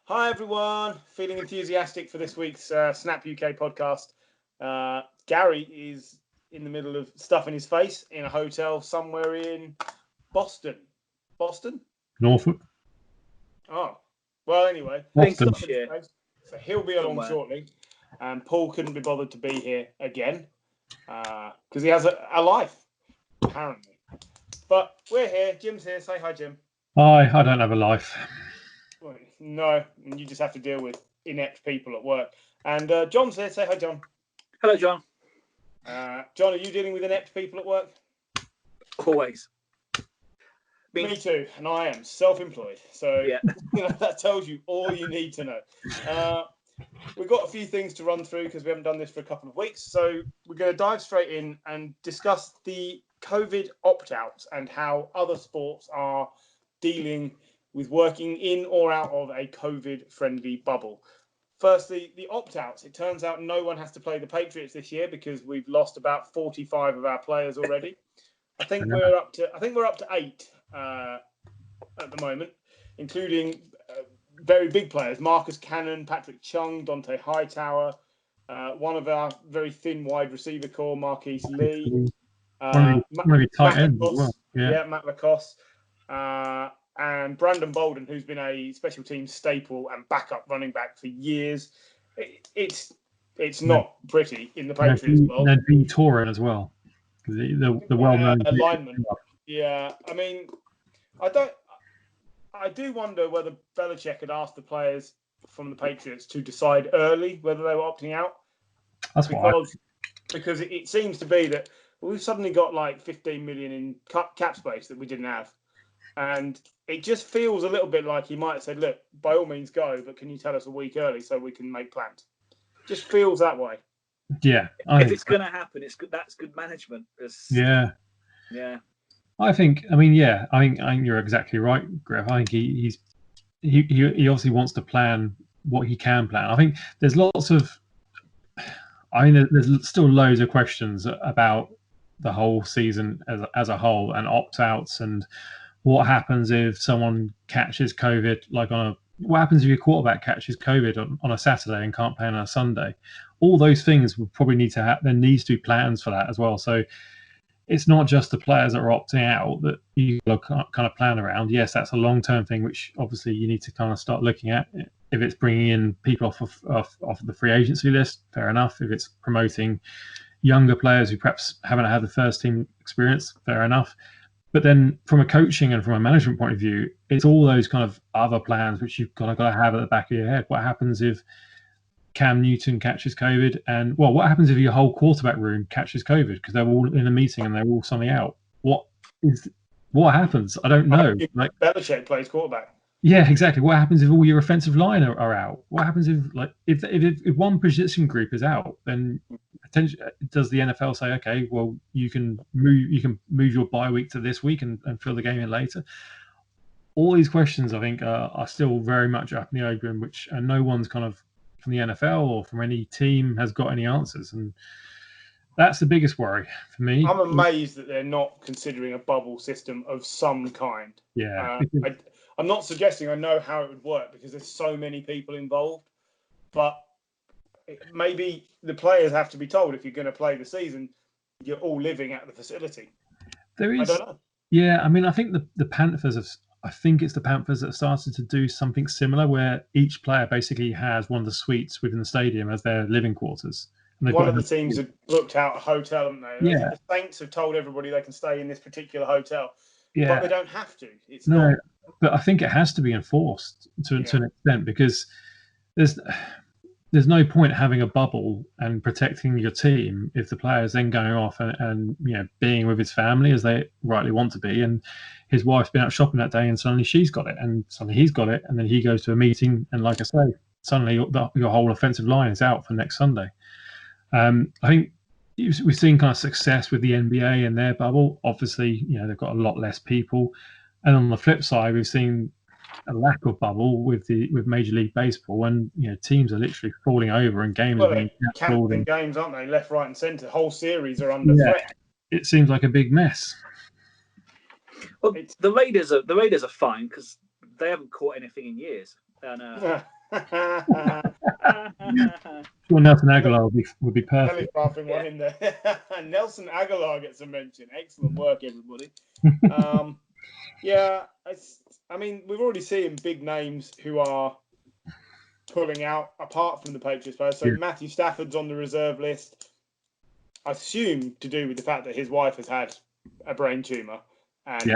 Hi everyone, feeling enthusiastic for this week's Snap UK podcast. Gary is in the middle of stuffing his face in a hotel somewhere in Boston. Boston? Norfolk. Oh, well anyway. Boston. So he'll be along shortly. And Paul couldn't be bothered to be here again because he has a life, apparently. But we're here. Jim's here. Say hi, Jim. Hi, I don't have a life. No, you just have to deal with inept people at work. And John's here. Say hi, John. Hello, John. John, are you dealing with inept people at work? Always. Me too, and I am self-employed. So yeah. That tells you all you need to know. We've got a few things to run through because we haven't done this for a couple of weeks. So we're going to dive straight in and discuss the COVID opt-outs and how other sports are dealing with working in or out of a COVID-friendly bubble. Firstly, the opt-outs. It turns out no one has to play the Patriots this year because we've lost about 45 of our players already. I think we're up to 8 at the moment, including very big players: Marcus Cannon, Patrick Chung, Dante Hightower, one of our very thin wide receiver core, Marquise Lee, Matt Lacoste. And Brandon Bolden, who's been a special team staple and backup running back for years. It's not pretty in the Patriots world. And then Torin as well, the well-known lineman. Yeah, I mean, I do wonder whether Belichick had asked the players from the Patriots to decide early whether they were opting out. Because it seems to be that we've suddenly got like 15 million in cap space that we didn't have. And it just feels a little bit like he might have said, look, by all means go, but can you tell us a week early so we can make plans? Just feels that way. Yeah. If it's going to happen, that's good management. Yeah. I think you're exactly right, Griff. I think he obviously wants to plan what he can plan. I think there's there's still loads of questions about the whole season as a whole and opt-outs and what happens if someone catches COVID, what happens if your quarterback catches COVID on a Saturday and can't play on a Sunday? All those things will probably need to have, there needs to be plans for that as well. So it's not just the players that are opting out that you kind of plan around. Yes, that's a long-term thing, which obviously you need to kind of start looking at. If it's bringing in people off the free agency list, fair enough. If it's promoting younger players who perhaps haven't had the first team experience, fair enough. But then from a coaching and from a management point of view, it's all those kind of other plans which you've got to have at the back of your head. What happens if Cam Newton catches COVID? And, what happens if your whole quarterback room catches COVID because they're all in a meeting and they're all suddenly out? What happens? I don't know. Belichick plays quarterback. Yeah, exactly. What happens if all your offensive line are out? What happens if one position group is out? Then potentially, does the NFL say, okay, well, you can move your bye week to this week and fill the game in later? All these questions, I think, are still very much up in the open, which no one's kind of from the NFL or from any team has got any answers, and that's the biggest worry for me. I'm amazed that they're not considering a bubble system of some kind. Yeah. I'm not suggesting I know how it would work because there's so many people involved, but maybe the players have to be told if you're going to play the season, you're all living at the facility. I don't know. Yeah, I mean, I think the Panthers it's the Panthers that have started to do something similar where each player basically has one of the suites within the stadium as their living quarters. One of the teams have booked out a hotel, haven't they? Yeah. The Saints have told everybody they can stay in this particular hotel, yeah. but they don't have to. It's not. But I think it has to be enforced to an extent because there's no point having a bubble and protecting your team if the player's then going off and being with his family as they rightly want to be, and his wife's been out shopping that day and suddenly she's got it and suddenly he's got it, and then he goes to a meeting and, like I say, suddenly your whole offensive line is out for next Sunday. I think we've seen kind of success with the NBA and their bubble. Obviously, they've got a lot less people. And on the flip side, we've seen a lack of bubble with Major League Baseball, and teams are literally falling over and games are being cancelled. Canceling games, aren't they? Left, right, and centre. Whole series are under threat. It seems like a big mess. Well, the Raiders are fine because they haven't caught anything in years, and Sure, Nelson Aguilar would be perfect. Laughing one in there. Nelson Aguilar gets a mention. Excellent work, everybody. Yeah, I mean, we've already seen big names who are pulling out apart from the Patriots players. So Matthew Stafford's on the reserve list. I assume to do with the fact that his wife has had a brain tumor, and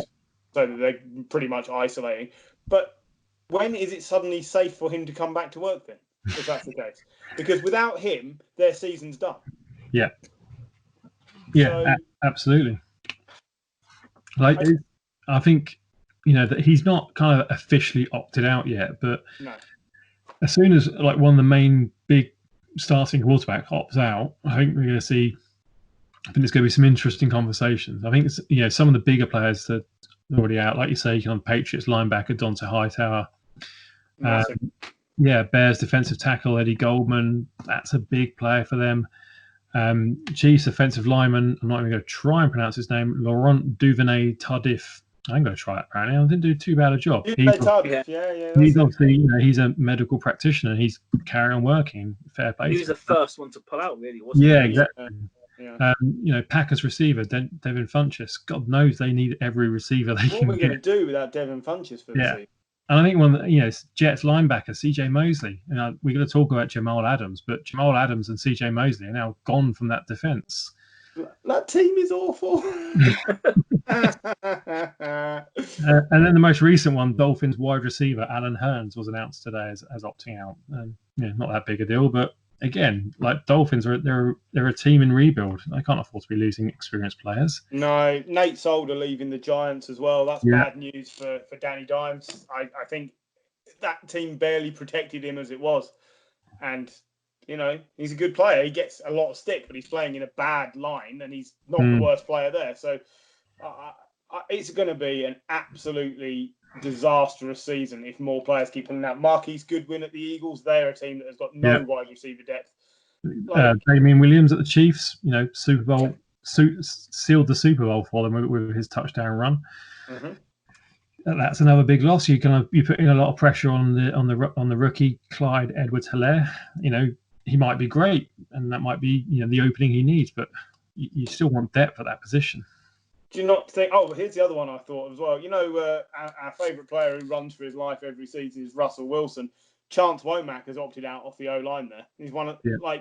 so they're pretty much isolating. But when is it suddenly safe for him to come back to work then, if that's the case? Because without him, their season's done. Yeah, So, absolutely. Like, I think, that he's not kind of officially opted out yet, but as soon as like one of the main big starting quarterback opts out, I think we're going to see. I think there's going to be some interesting conversations. I think it's, some of the bigger players that are already out, like you say, Patriots linebacker Donta Hightower. Bears defensive tackle Eddie Goldman. That's a big player for them. Chiefs offensive lineman. I'm not even going to try and pronounce his name. Laurent Duvernay Tardif. I'm going to try it. Apparently, I didn't do too bad a job. He's obviously, he's a medical practitioner. He's carrying on working. Fair play. He was the first one to pull out, really, wasn't he? Yeah, exactly. Packers receiver Devin Funchess. God knows they need every receiver they can get. What are we going to do without Devin Funchess for the season? And I think Jets linebacker CJ Mosley. We're going to talk about Jamal Adams, but Jamal Adams and CJ Mosley are now gone from that defense. That team is awful. And then the most recent one, Dolphins wide receiver Alan Hearns was announced today as opting out. Not that big a deal, but again, like Dolphins they're a team in rebuild. They can't afford to be losing experienced players. No, Nate Solder leaving the Giants as well. That's bad news for Danny Dimes. I think that team barely protected him as it was, and he's a good player. He gets a lot of stick, but he's playing in a bad line, and he's not the worst player there. So it's going to be an absolutely disastrous season if more players keep pulling out. Marquise Goodwin at the Eagles, they're a team that has got no wide receiver depth. Damian Williams at the Chiefs, Super Bowl sealed the Super Bowl for them with his touchdown run. Mm-hmm. That's another big loss. You put in a lot of pressure on the rookie Clyde Edwards-Helaire. He might be great, and that might be the opening he needs, but you still want depth at that position. Do you not think? Oh, here's the other one I thought as well. Our favourite player who runs for his life every season is Russell Wilson. Chance Womack has opted out off the O-line there. He's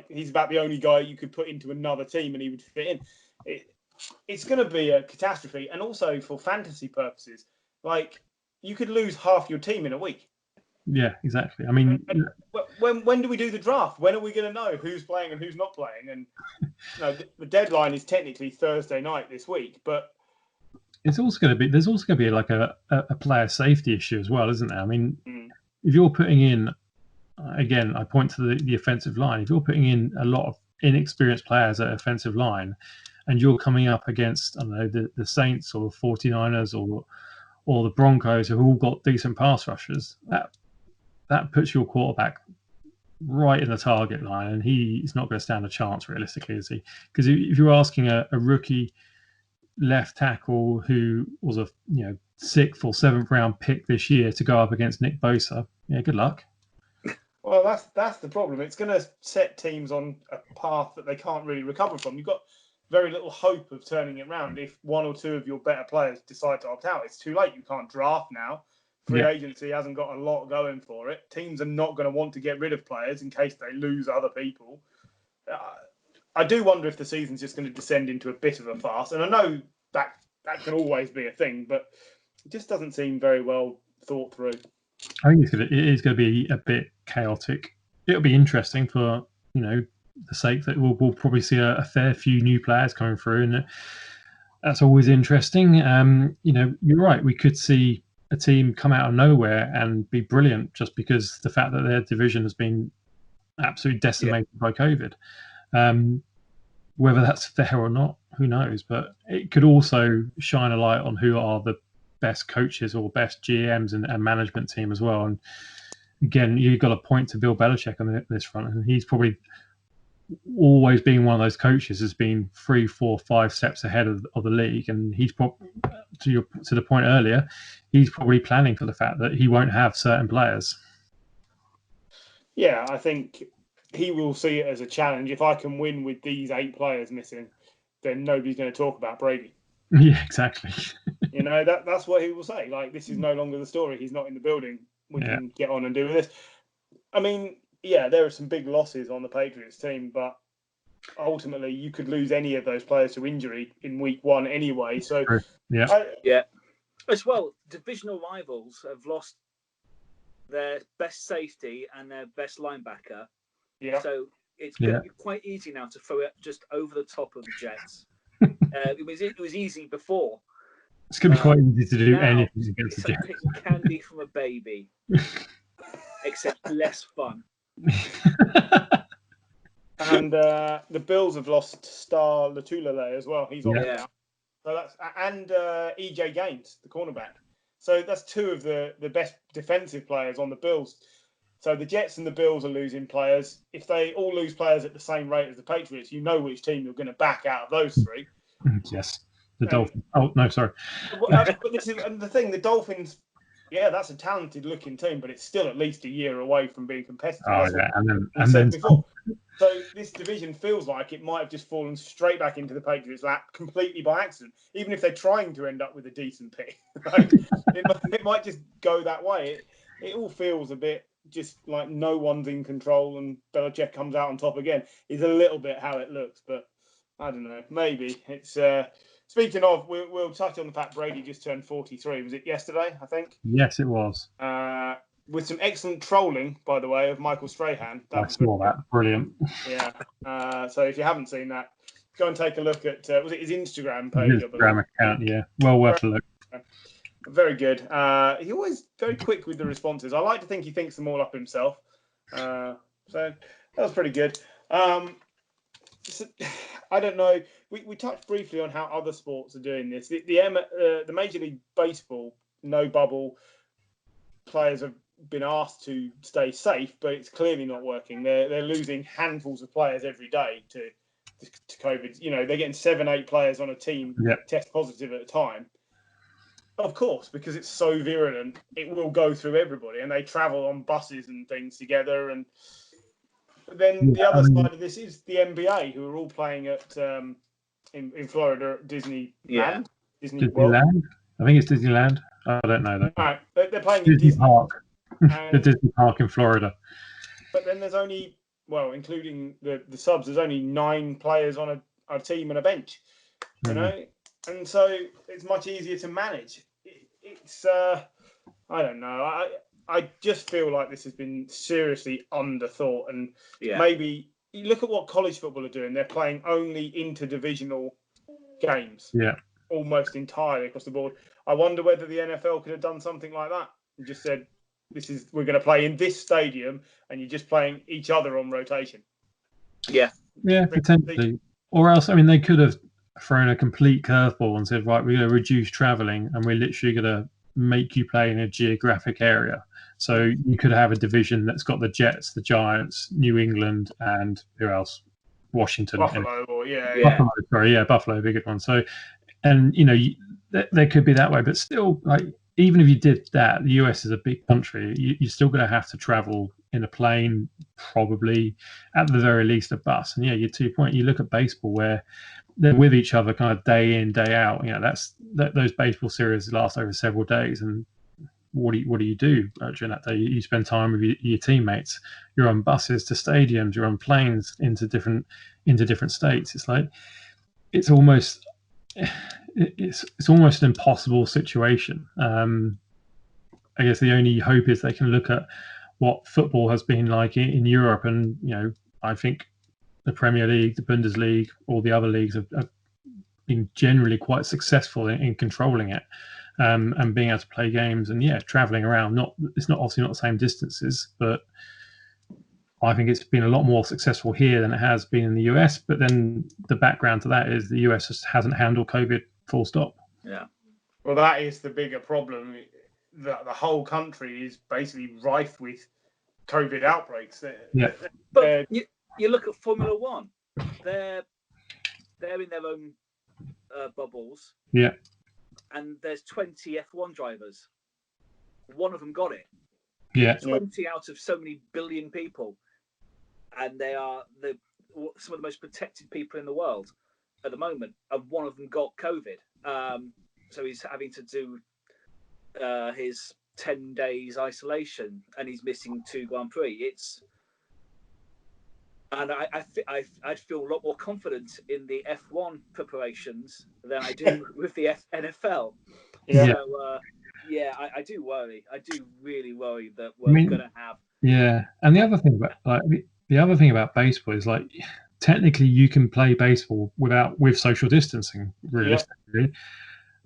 he's about the only guy you could put into another team and he would fit in. It's going to be a catastrophe, and also for fantasy purposes, you could lose half your team in a week. Yeah, exactly. I mean, when do we do the draft? When are we going to know who's playing and who's not playing? And the deadline is technically Thursday night this week, but it's also going to be. There's also going to be like a player safety issue as well, isn't there? I mean, if you're putting in, again, I point to the offensive line. If you're putting in a lot of inexperienced players at offensive line, and you're coming up against, I don't know, the Saints or the 49ers or the Broncos who've all got decent pass rushers, that puts your quarterback right in the target line, and he's not going to stand a chance realistically, is he? Because if you're asking a rookie left tackle who was a 6th or 7th round pick this year to go up against Nick Bosa, good luck. Well, that's the problem. It's going to set teams on a path that they can't really recover from. You've got very little hope of turning it around if one or two of your better players decide to opt out. It's too late. You can't draft now. Free agency hasn't got a lot going for it. Teams are not going to want to get rid of players in case they lose other people. I do wonder if the season's just going to descend into a bit of a farce. And I know that can always be a thing, but it just doesn't seem very well thought through. I think it is going to be a bit chaotic. It'll be interesting for, the sake that we'll probably see a fair few new players coming through, and that's always interesting. You're right. We could see a team come out of nowhere and be brilliant just because the fact that their division has been absolutely decimated by COVID. Whether that's fair or not, who knows? But it could also shine a light on who are the best coaches or best GMs and management team as well. And again, you've got to point to Bill Belichick on this front, and he's probably always being one of those coaches has been 3, 4, 5 steps ahead of the league, and he's probably to the point earlier, he's probably planning for the fact that he won't have certain players. Yeah, I think he will see it as a challenge. If I can win with these 8 players missing, then nobody's going to talk about Brady. Yeah, exactly. That's what he will say. Like, this is no longer the story. He's not in the building. We can get on and do this. I mean, yeah, there are some big losses on the Patriots team, but ultimately you could lose any of those players to injury in week 1 anyway. So, As well, divisional rivals have lost their best safety and their best linebacker. Yeah. So it's going to be quite easy now to throw it just over the top of the Jets. It was easy before. It's going to be quite easy to do anything against the Jets. It's like picking candy from a baby, except less fun. And the Bills have lost star Latulele as well. He's opted out. So that's EJ Gaines, the cornerback. So that's 2 of the best defensive players on the Bills. So the Jets and the Bills are losing players. If they all lose players at the same rate as the Patriots, you know which team you're going to back out of those 3. Yes, the Dolphins. Oh no, sorry. But this is the thing. The Dolphins. Yeah, that's a talented-looking team, but it's still at least a year away from being competitive. And then before. So this division feels like it might have just fallen straight back into the Patriots' lap completely by accident. Even if they're trying to end up with a decent pick, right? it might just go that way. It all feels a bit just like no one's in control and Belichick comes out on top again. Is a little bit how it looks, but I don't know. Maybe it's. Speaking of, we'll touch on the fact Brady just turned 43. Was it yesterday, I think? Yes, it was. With some excellent trolling, by the way, of Michael Strahan. I saw that. Brilliant. Yeah. So if you haven't seen that, go and take a look at, was it his Instagram page? His Instagram account, yeah. Well worth a look. Very good. He's always very quick with the responses. I like to think he thinks them all up himself. So that was pretty good. So, I don't know. We touched briefly on how other sports are doing this. The Major League Baseball, no bubble, players have been asked to stay safe, but it's clearly not working. They're losing handfuls of players every day to COVID. They're getting 7-8 players on a team test positive at a time. Of course, because it's so virulent, it will go through everybody, and they travel on buses and things together. And then the other side of this is the NBA, who are all playing at in Florida at Disneyland. Disneyland? I think it's Disneyland. I don't know though. Right, they're playing Disney at Park. The Disney Park in Florida. But then there's only, including the subs, there's only 9 players on a team and a bench. You know, and so it's much easier to manage. It's I don't know. I just feel like this has been seriously underthought, and maybe you look at what college football are doing. They're playing only interdivisional games, almost entirely across the board. I wonder whether the NFL could have done something like that and just said, we're going to play in this stadium, and you're just playing each other on rotation. Yeah, potentially. Or else, I mean, they could have thrown a complete curveball and said, right, we're going to reduce traveling, and we're literally going to make you play in a geographic area. So you could have a division that's got the Jets, the Giants, New England, and who else? Washington. Buffalo, Buffalo, big one. So, and there could be that way, but still, like, even if you did that, the US is a big country. You're still going to have to travel in a plane, probably at the very least a bus. And your 2 point, you look at baseball where they're with each other kind of day in, day out. Those baseball series last over several days. And what do you do during that day? You spend time with your teammates. You're on buses to stadiums. You're on planes into different states. It's like it's almost an impossible situation. I guess the only hope is they can look at what football has been like in Europe, and I think the Premier League, the Bundesliga, all the other leagues have been generally quite successful in controlling it. And being able to play games and traveling around. It's obviously not the same distances, but I think it's been a lot more successful here than it has been in the US. But then the background to that is the US just hasn't handled COVID full stop. Yeah. Well, that is the bigger problem. That the whole country is basically rife with COVID outbreaks. Yeah. But you look at Formula One. They're in their own bubbles. Yeah. And there's 20 F1 drivers. One of them got it. Yeah. 20 out of so many billion people, and they are some of the most protected people in the world at the moment, and one of them got COVID. So he's having to do his 10 days isolation, and he's missing 2 Grand Prix. And I feel a lot more confident in the F1 preparations than I do with the NFL. Yeah. So, I do worry. I do really worry that we're going to have. Yeah, and the other thing about baseball is, like, technically you can play baseball with social distancing. Realistically,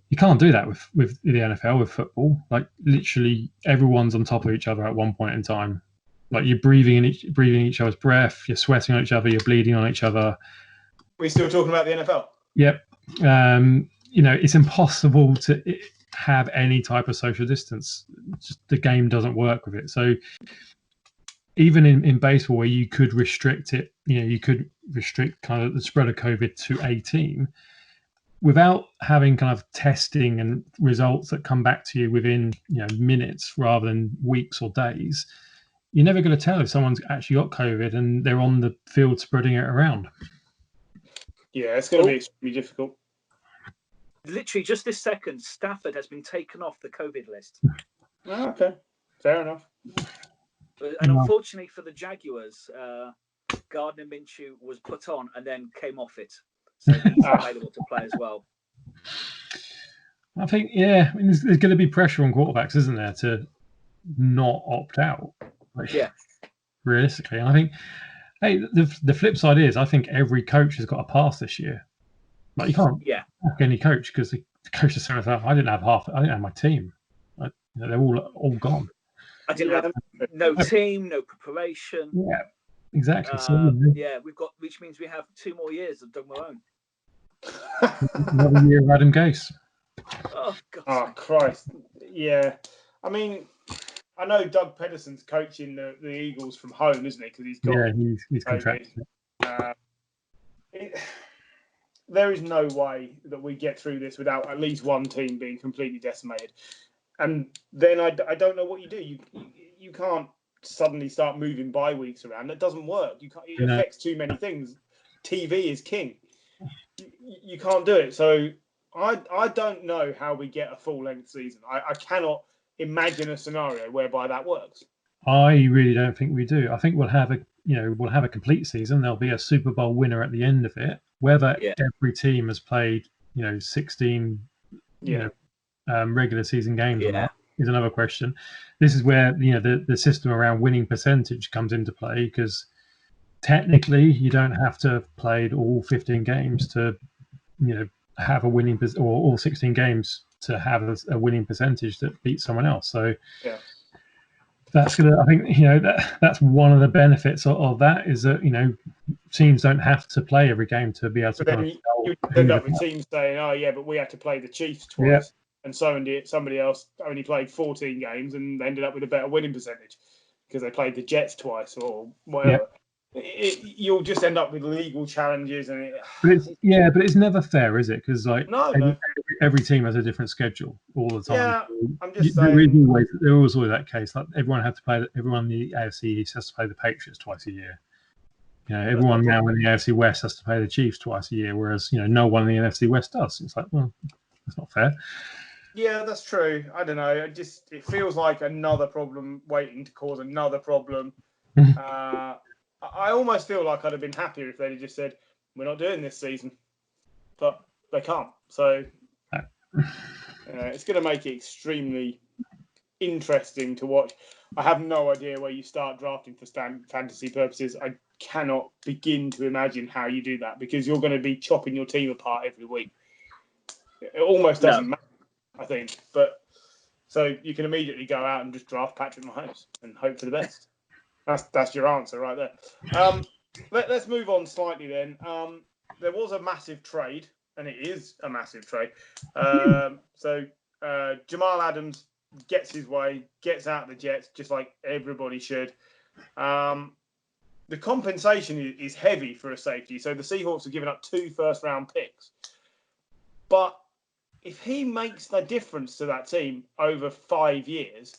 you can't do that with the NFL, with football. Like, literally everyone's on top of each other at one point in time. Like, you're breathing each other's breath, you're sweating on each other, you're bleeding on each other. We're still talking about the NFL. Yep. It's impossible to have any type of social distance. Just the game doesn't work with it. So even in baseball, where you could restrict it, you could restrict kind of the spread of COVID to a team without having kind of testing and results that come back to you within minutes rather than weeks or days. You're never going to tell if someone's actually got COVID and they're on the field spreading it around. Yeah, it's going to be extremely difficult. Literally, just this second, Stafford has been taken off the COVID list. Oh, okay, fair enough. And unfortunately for the Jaguars, Gardner Minshew was put on and then came off it. So he's available to play as well. I think, there's going to be pressure on quarterbacks, isn't there, to not opt out? Realistically. And I think, the flip side is, I think every coach has got a pass this year. Like, you can't ask any coach, because the coach is saying, I didn't have my team. They're all gone. I didn't have no team, no preparation. Yeah, exactly. Which means we have 2 more years of Doug Marone. Another year of Adam Gase. Oh, God. Oh, Christ. Yeah. I mean, I know Doug Pedersen's coaching the Eagles from home, isn't he? Because he's got he's contracted. There is no way that we get through this without at least one team being completely decimated. And then I don't know what you do. You can't suddenly start moving bye weeks around. That doesn't work. It affects too many things. TV is king. You can't do it. So I don't know how we get a full length season. I cannot imagine a scenario whereby that works. I really don't think we do. I think we'll have a complete season. There'll be a Super Bowl winner at the end of it. Whether every team has played 16 regular season games or not is another question. This is where the system around winning percentage comes into play, because technically you don't have to have played all 15 games to have a winning, or all 16 games to have a winning percentage that beats someone else. So that's gonna, I think, that's one of the benefits of that, is that teams don't have to play every game to be able to. But then you end up with teams saying, "Oh yeah, but we had to play the Chiefs twice." And somebody else only played 14 games and ended up with a better winning percentage because they played the Jets twice or whatever. You'll just end up with legal challenges, but it's never fair, is it? Because every team has a different schedule all the time. Yeah, I'm just saying. There was always that case. Like, everyone in the AFC East has to play the Patriots twice a year. Everyone now in the AFC West has to play the Chiefs twice a year, whereas no one in the NFC West does. It's like, well, that's not fair. Yeah, that's true. I don't know. It feels like another problem waiting to cause another problem. I almost feel like I'd have been happier if they'd have just said, "We're not doing this season," but they can't. So it's going to make it extremely interesting to watch. I have no idea where you start drafting for fantasy purposes. I cannot begin to imagine how you do that, because you're going to be chopping your team apart every week. It almost doesn't matter, I think. But so you can immediately go out and just draft Patrick Mahomes and hope for the best. That's your answer right there. Let's move on slightly then. There was a massive trade, and it is a massive trade. So Jamal Adams gets his way, gets out of the Jets, just like everybody should. The compensation is heavy for a safety. So the Seahawks have given up 2 first-round picks. But if he makes the difference to that team over 5 years,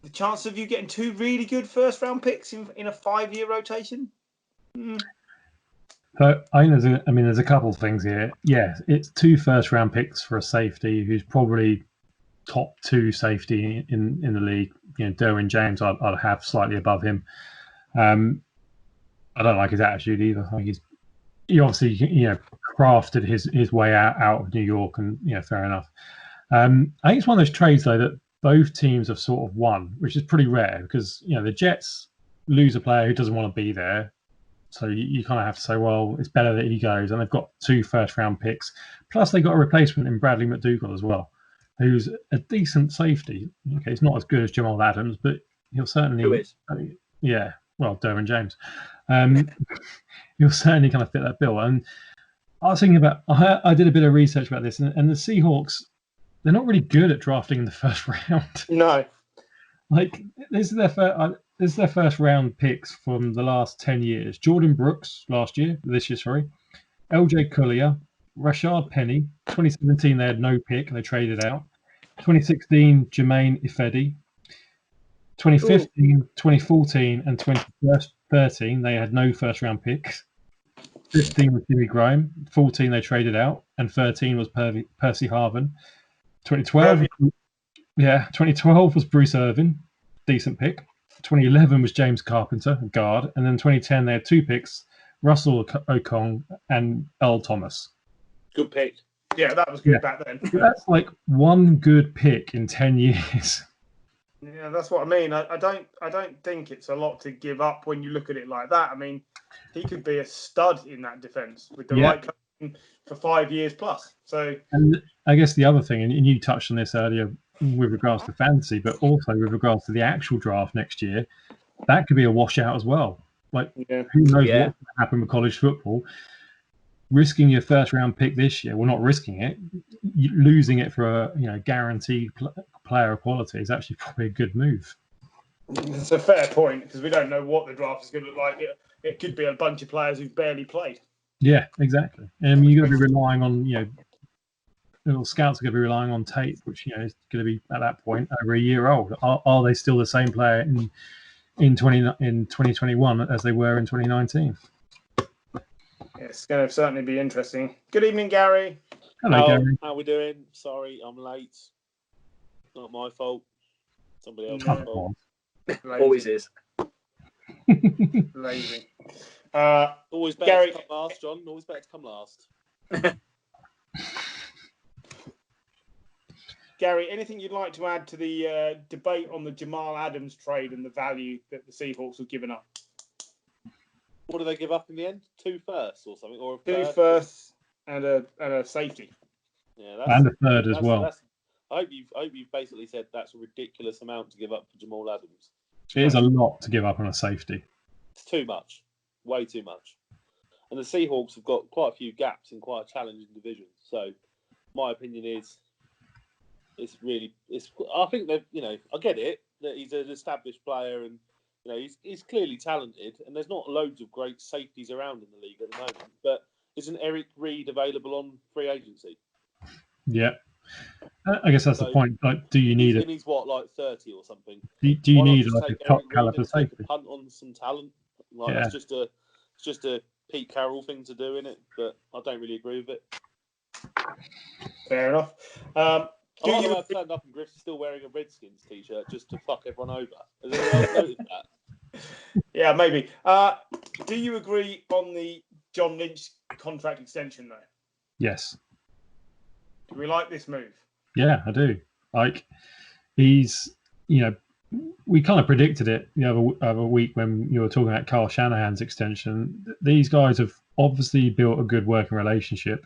the chance of you getting 2 really good first-round picks in a 5-year rotation? So there's a couple of things here. Yeah, it's 2 first-round picks for a safety who's probably top 2 safety in the league. Derwin James, I'd have slightly above him. I don't like his attitude either. I think he obviously crafted his way out of New York, and fair enough. I think it's one of those trades though that both teams have sort of won, which is pretty rare because the Jets lose a player who doesn't want to be there, so you kind of have to say, well, it's better that he goes, and they've got 2 first-round picks, plus they got a replacement in Bradley McDougall as well, who's a decent safety. Okay, it's not as good as Jamal Adams, but he'll certainly. Who is? Yeah, well, Derwin James. He'll certainly kind of fit that bill. And I was thinking about, I did a bit of research about this, and the Seahawks, they're not really good at drafting in the first round. No. Like, this is their first round picks from the last 10 years. Jordan Brooks this year, sorry. LJ Collier, Rashad Penny. 2017, they had no pick, they traded out. 2016, Jermaine Ifedi. 2015, 2014, and 2013, they had no first-round picks. 15 was Jimmy Graham. 14, they traded out. And 13 was Percy Harvin. 2012 was Bruce Irvin. Decent pick. 2011 was James Carpenter, guard. And then 2010, they had 2 picks, Russell Okong and Earl Thomas. Good pick. Yeah, that was good back then. That's like 1 good pick in 10 years. Yeah, that's what I mean. I don't think it's a lot to give up when you look at it like that. I mean, he could be a stud in that defense with the right coaching for 5 years plus. So, and I guess the other thing, and you touched on this earlier with regards to fantasy, but also with regards to the actual draft next year, that could be a washout as well. Like, who knows what's going to happen with college football? Risking your first-round pick this year, well, not risking it, losing it for a guaranteed player quality is actually probably a good move. It's a fair point because we don't know what the draft is going to look like. It could be a bunch of players who've barely played. Yeah, exactly. And you're going to be relying on little scouts are going to be relying on tape, which is going to be at that point over a year old. Are they still the same player in 2021 as they were in 2019? It's going to certainly be interesting. Good evening, Gary. Hello, Gary. How we doing? Sorry, I'm late. Not my fault. Somebody else's fault. Always is. Lazy. Always better Gary, to come last, John. Always better to come last. Gary, anything you'd like to add to the debate on the Jamal Adams trade and the value that the Seahawks have given up? What do they give up in the end? 2 firsts or something, or 2 firsts and a safety. Yeah, and a third as well. I hope you've basically said that's a ridiculous amount to give up for Jamal Adams. It is a lot to give up on a safety. It's too much, way too much. And the Seahawks have got quite a few gaps in quite a challenging division. So, my opinion is, I think that I get it that he's an established player and. He's clearly talented, and there's not loads of great safeties around in the league at the moment. But isn't Eric Reed available on free agency? Yeah, I guess that's the point. Like, do you need it? He's what, like 30 or something? Do you need like a top caliber safety? Punt on some talent. That's just a Pete Carroll thing to do, innit? But I don't really agree with it. Fair enough. I've turned up and Griff's still wearing a Redskins t-shirt just to fuck everyone over. Has anyone else noticed that? Yeah, maybe. Do you agree on the John Lynch contract extension, though? Yes. Do we like this move? Yeah, I do. Like, he's, we kind of predicted it the other week when you were talking about Kyle Shanahan's extension. These guys have obviously built a good working relationship.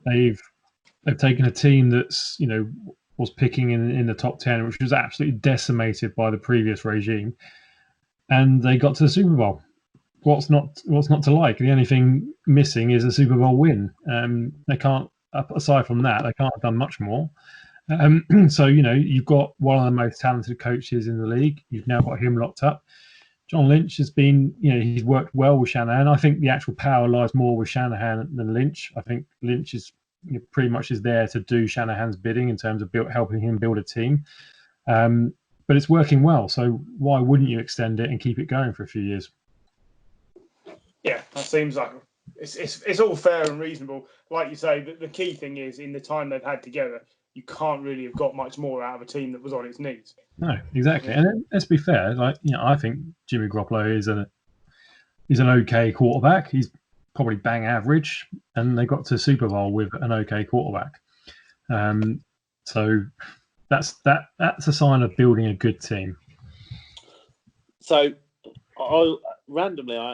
They've taken a team that's, was picking in the top 10, which was absolutely decimated by the previous regime, and they got to the Super Bowl. What's not to like? The only thing missing is a Super Bowl win. They can't, aside from that, they can't have done much more. So, you've got one of the most talented coaches in the league. You've now got him locked up. John Lynch has been, he's worked well with Shanahan. I think the actual power lies more with Shanahan than Lynch. I think Lynch is pretty much is there to do Shanahan's bidding in terms of helping him build a team. but it's working well. So why wouldn't you extend it and keep it going for a few years? Yeah, that seems like it's all fair and reasonable. Like you say, the key thing is in the time they've had together, you can't really have got much more out of a team that was on its knees. No, exactly. Yeah. And let's be fair. Like, I think Jimmy Garoppolo is an okay quarterback. He's probably bang average, and they got to Super Bowl with an okay quarterback. So that's a sign of building a good team. So I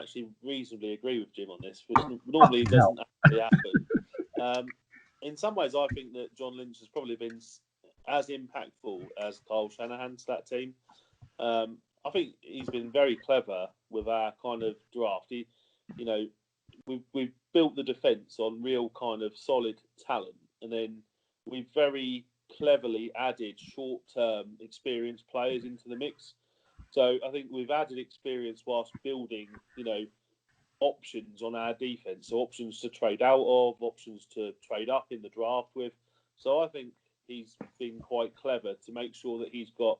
actually reasonably agree with Jim on this, which normally doesn't actually happen. In some ways, I think that John Lynch has probably been as impactful as Kyle Shanahan to that team. I think he's been very clever with our kind of draft. We've built the defence on real kind of solid talent, and then we've very cleverly added short-term experienced players into the mix. So I think we've added experience whilst building, options on our defence. So options to trade out of, options to trade up in the draft with. So I think he's been quite clever to make sure that he's got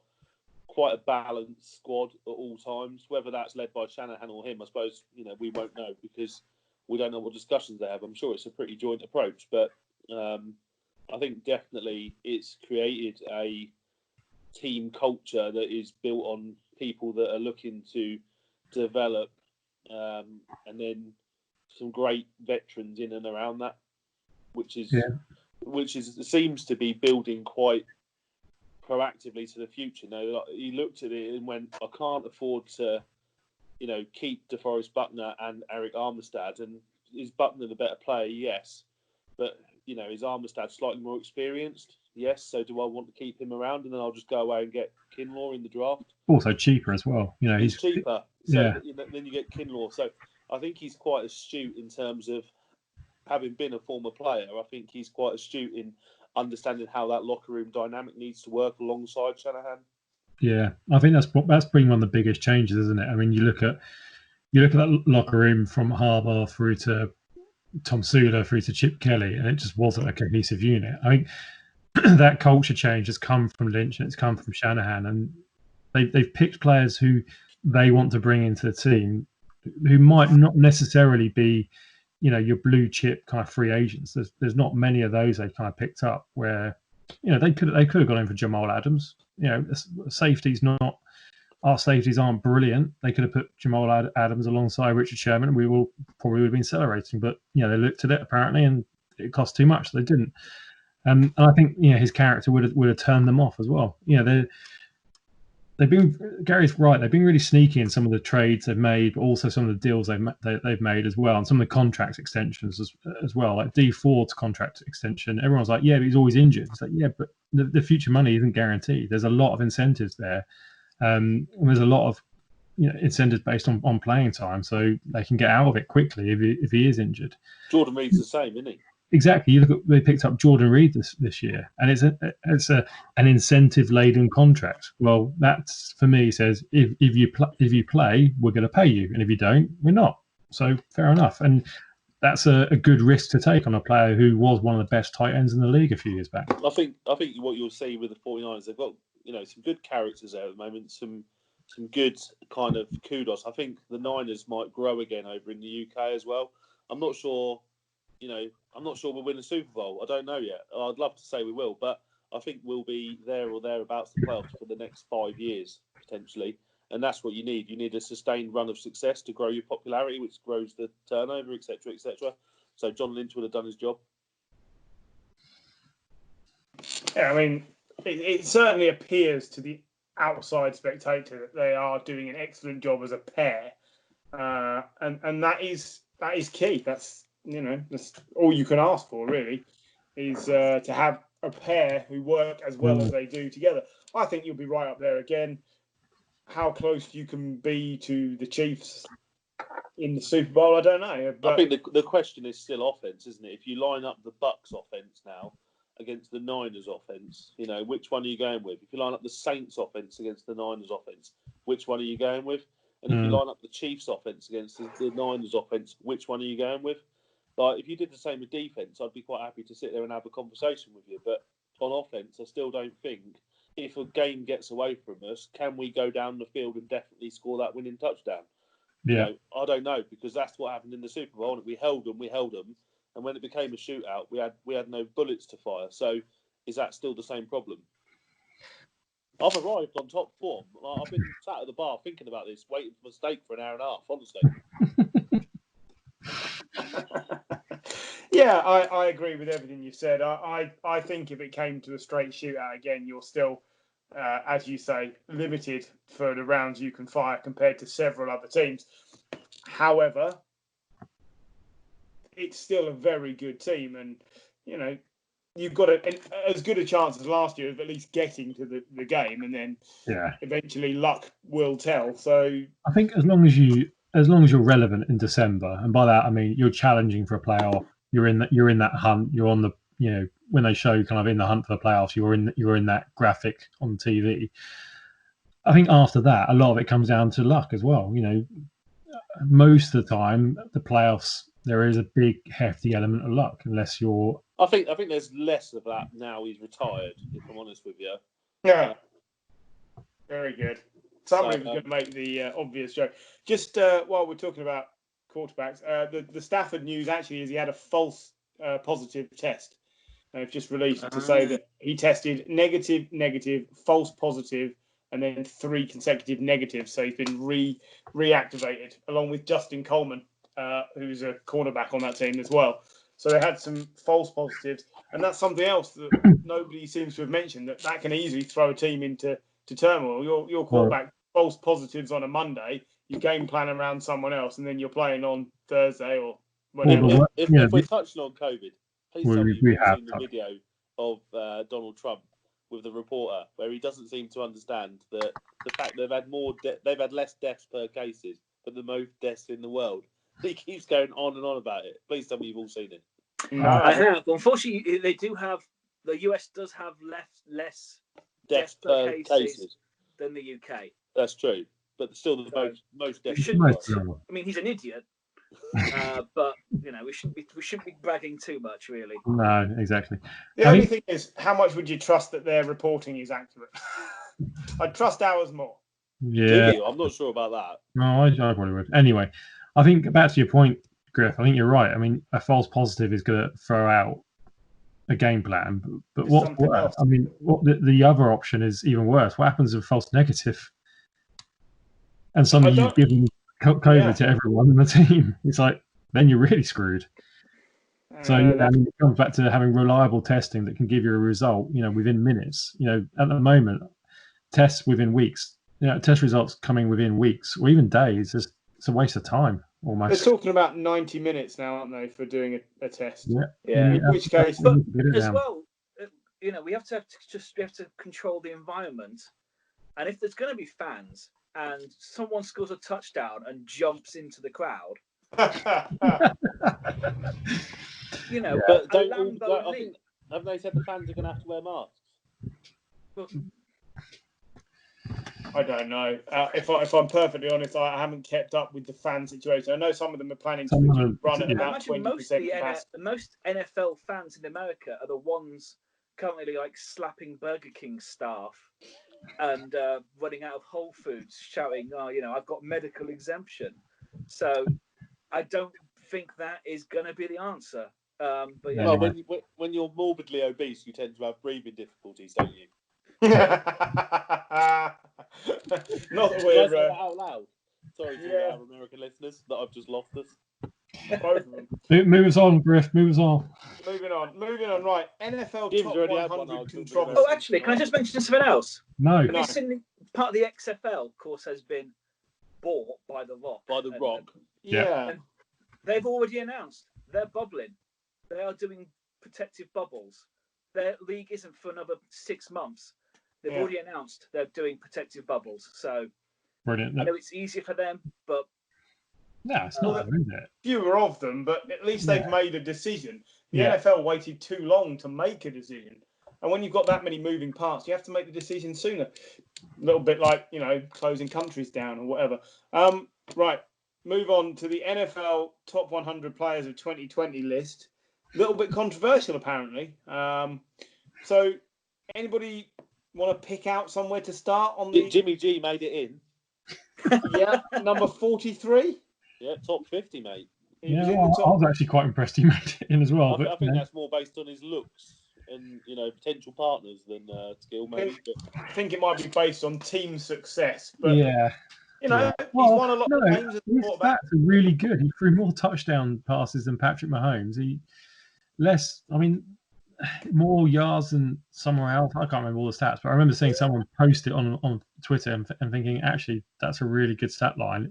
quite a balanced squad at all times. Whether that's led by Shanahan or him, I suppose, we won't know because we don't know what discussions they have. I'm sure it's a pretty joint approach, but I think definitely it's created a team culture that is built on people that are looking to develop, and then some great veterans in and around that, which seems to be building quite proactively to the future. He looked at it and went, I can't afford to, keep DeForest Buckner and Eric Armstead. And is Buckner the better player? Yes. But, is Armstead slightly more experienced? Yes. So do I want to keep him around? And then I'll just go away and get Kinlaw in the draft. Also cheaper as well. He's cheaper. So yeah. Then you get Kinlaw. So I think he's quite astute in terms of having been a former player. I think he's quite astute in understanding how that locker room dynamic needs to work alongside Shanahan. Yeah, I think that's been one of the biggest changes, isn't it? I mean, you look at that locker room from Harbaugh through to Tom Sula through to Chip Kelly, and it just wasn't a cohesive unit. I mean, that culture change has come from Lynch and it's come from Shanahan, and they've picked players who they want to bring into the team, who might not necessarily be, your blue chip kind of free agents. There's not many of those they kind of picked up where, they could have gone in for Jamal Adams. Safety's not. Our safeties aren't brilliant. They could have put Jamal Adams alongside Richard Sherman, and we probably would have been celebrating. But they looked at it apparently, and it cost too much, so they didn't. And I think his character would have turned them off as well. They've been, Gary's right. They've been really sneaky in some of the trades they've made, but also some of the deals they've made as well, and some of the contract extensions as well. Like D Ford's contract extension, everyone's like, yeah, but he's always injured. It's like, yeah, but the future money isn't guaranteed. There's a lot of incentives there, and there's a lot of incentives based on playing time, so they can get out of it quickly if he is injured. Jordan Reed's the same, isn't he? Exactly. You look at, they picked up Jordan Reed this year, and it's an incentive laden contract. Well, that's for me says if you play, we're going to pay you, and if you don't, we're not. So fair enough, and that's a good risk to take on a player who was one of the best tight ends in the league a few years back. I think what you'll see with the 49ers, they've got some good characters there at the moment, some good kind of kudos. I think the Niners might grow again over in the UK as well. I'm not sure we'll win a Super Bowl. I don't know yet. I'd love to say we will, but I think we'll be there or thereabouts the playoffs for the next 5 years, potentially. And that's what you need. You need a sustained run of success to grow your popularity, which grows the turnover, etc., etc. So John Lynch would have done his job. Yeah, I mean, it certainly appears to the outside spectator that they are doing an excellent job as a pair. And that is key. That's all you can ask for, really, is to have a pair who work as well as they do together. I think you'll be right up there again. How close you can be to the Chiefs in the Super Bowl, I don't know. But I think the question is still offense, isn't it? If you line up the Bucs offense now against the Niners offense, which one are you going with? If you line up the Saints offense against the Niners offense, which one are you going with? And if you line up the Chiefs offense against the Niners offense, which one are you going with? Like, if you did the same with defense, I'd be quite happy to sit there and have a conversation with you. But on offense, I still don't think if a game gets away from us, can we go down the field and definitely score that winning touchdown? Yeah. I don't know, because that's what happened in the Super Bowl. We held them, and when it became a shootout, we had no bullets to fire. So, is that still the same problem? I've arrived on top form. I've been sat at the bar thinking about this, waiting for a steak for an hour and a half. Honestly. Yeah, I agree with everything you said. I think if it came to a straight shootout again, you're still, as you say, limited for the rounds you can fire compared to several other teams. However, it's still a very good team, and you've got as good a chance as last year of at least getting to the game, and then eventually luck will tell. So I think as long as you're relevant in December, and by that I mean you're challenging for a playoff, you're in that hunt, you're on the when they show kind of in the hunt for the playoffs, you're in that graphic on TV. I think after that, a lot of it comes down to luck as well. Most of the time, the playoffs, there is a big hefty element of luck, unless you're. I think there's less of that now he's retired, if I'm honest with you. Yeah. Very good. Somebody was going to make the obvious joke. Just while we're talking about quarterbacks, the Stafford news actually is he had a false positive test. They've just released to say that he tested negative, false positive, and then 3 consecutive negatives. So he's been reactivated, along with Justin Coleman, who's a cornerback on that team as well. So they had some false positives, and that's something else that nobody seems to have mentioned, that can easily throw a team into turmoil. Your quarterback false positives on a Monday, you game plan around someone else, and then you're playing on Thursday or whatever. If we're touching on COVID, please tell me you've seen the video of Donald Trump with the reporter, where he doesn't seem to understand that the fact they've had less deaths per cases, but the most deaths in the world. He keeps going on and on about it. Please tell me you've all seen it. No, I have. Unfortunately, they do have. The US does have less deaths per cases than the UK. That's true, but still the most deaths. I mean, he's an idiot, but we shouldn't be bragging too much, really. No, exactly. The only thing is, how much would you trust that their reporting is accurate? I'd trust ours more. Yeah, I'm not sure about that. No, I probably would. Anyway, I think back to your point, Griff. I think you're right. I mean, a false positive is going to throw out a game plan, but what the other option is even worse. What happens with false negative? And suddenly you've given COVID to everyone in the team. It's like, then you're really screwed. So it comes back to having reliable testing that can give you a result, within minutes. At the moment, tests within weeks, test results coming within weeks or even days. It's a waste of time almost. They're talking about 90 minutes now, aren't they, for doing a test? Yeah. In which case, but as well, we have to control the environment, and if there's going to be fans and someone scores a touchdown and jumps into the crowd, but I think haven't they said the fans are going to have to wear masks? Well, I don't know. If I'm perfectly honest, I haven't kept up with the fan situation. I know some of them are planning to run at about 20% capacity. Most NFL fans in America are the ones currently slapping Burger King staff and running out of Whole Foods, shouting, I've got medical exemption. So I don't think that is going to be the answer. But well, when you're morbidly obese, you tend to have breathing difficulties, don't you? Not that we're say that out loud. Sorry to our American listeners that I've just lost us. Both of them. Move us on, Griff. Move us on. Moving on. Right, NFL Jim's top 100 controversy. Oh, actually, can I just mention something else? No. Have you seen part of the XFL, of course, has been bought by The Rock. By The Rock. Yeah. And they've already announced they're bubbling. They are doing protective bubbles. Their league isn't for another 6 months. They've already announced they're doing protective bubbles. So brilliant. I know it's easier for them, but no, it's not, is it? Fewer of them, but at least they've made a decision. The NFL waited too long to make a decision. And when you've got that many moving parts, you have to make the decision sooner. A little bit like, closing countries down or whatever. Right, move on to the NFL top 100 players of 2020 list. A little bit controversial, apparently. So anybody want to pick out somewhere to start on the Jimmy G made it in. Yeah, number 43. Yeah, top 50, mate. I was actually quite impressed he made it in as well. I think that's more based on his looks and potential partners than skill, maybe. I think it might be based on team success, but he's won a lot of games as a quarterback. His stats are really good. He threw more touchdown passes than Patrick Mahomes. More yards than somewhere else. I can't remember all the stats, but I remember seeing someone post it on Twitter and thinking, actually, that's a really good stat line.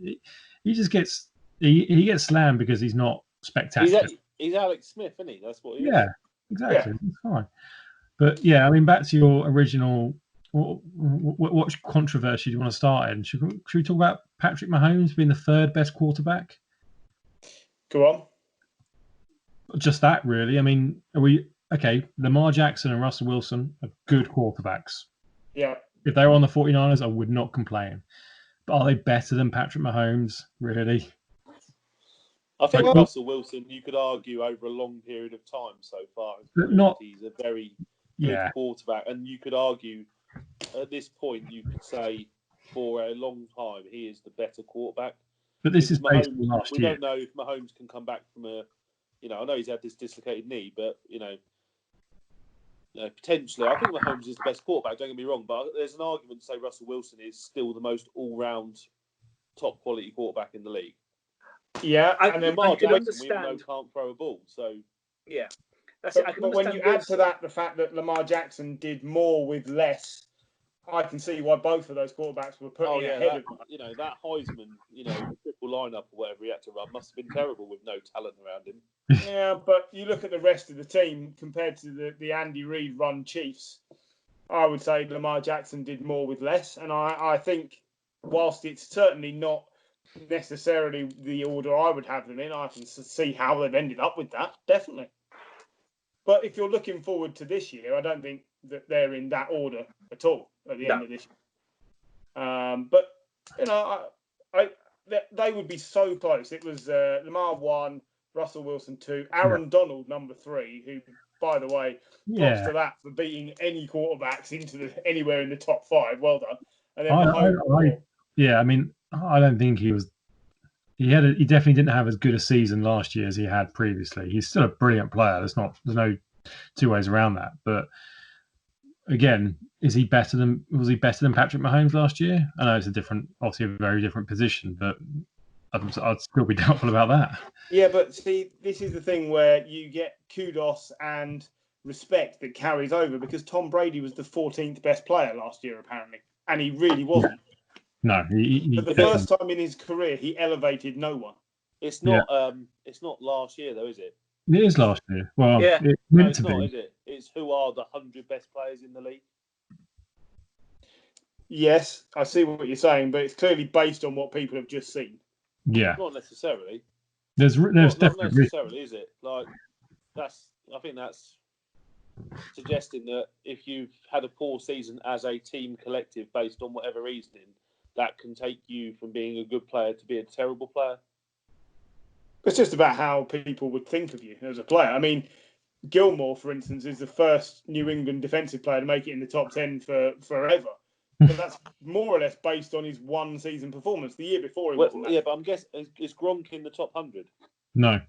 He just gets he gets slammed because he's not spectacular. He's Alex Smith, isn't he? That's what he is. Yeah, exactly. Yeah. That's fine. But yeah, I mean, back to your original. What controversy do you want to start in? Should we talk about Patrick Mahomes being the third best quarterback? Go on. Just that, really. I mean, are we okay? Lamar Jackson and Russell Wilson are good quarterbacks. Yeah. If they were on the 49ers, I would not complain. But are they better than Patrick Mahomes, really? I think Russell Wilson, you could argue over a long period of time so far. He's a very good quarterback. And you could argue at this point, you could say for a long time, he is the better quarterback. But this is based on last year. We don't know if Mahomes can come back from I know he's had this dislocated knee, but, potentially, I think Mahomes is the best quarterback, don't get me wrong, but there's an argument to say Russell Wilson is still the most all-round top quality quarterback in the league. Yeah, and then Lamar Jackson, we know can't throw a ball, so... Yeah. But when you add to that the fact that Lamar Jackson did more with less, I can see why both of those quarterbacks were putting ahead of him. That Heisman, triple lineup or whatever he had to run must have been terrible with no talent around him. Yeah, but you look at the rest of the team compared to the Andy Reid run Chiefs, I would say Lamar Jackson did more with less. And I think whilst it's certainly not necessarily the order I would have them in, I can see how they've ended up with that, definitely. But if you're looking forward to this year, I don't think that they're in that order at all at the end of this year. But, they would be so close. It was Lamar 1, Russell Wilson 2, Aaron Donald number 3, who, by the way, props to that for beating any quarterbacks into anywhere in the top 5. Well done. And then I don't think he was. He definitely didn't have as good a season last year as he had previously. He's still a brilliant player. There's no two ways around that. But again, was he better than Patrick Mahomes last year? I know it's obviously a very different position, but I'd still be doubtful about that. Yeah, but see, this is the thing where you get kudos and respect that carries over, because Tom Brady was the 14th best player last year, apparently, and he really wasn't. No, for the first time in his career, he elevated no one. It's not. It's not last year, though, is it? It is last year. Well, it's meant to be. Is it? It's who are the 100 best players in the league. Yes, I see what you're saying, but it's clearly based on what people have just seen. Yeah, not necessarily. There's not necessarily, is it? Like I think that's suggesting that if you've had a poor season as a team collective based on whatever reasoning, that can take you from being a good player to be a terrible player. It's just about how people would think of you as a player. I mean, Gilmore, for instance, is the first New England defensive player to make it in the top 10 for forever. But that's more or less based on his one season performance. The year before he wasn't. Yeah, but I'm guessing, is Gronk in the top 100? No.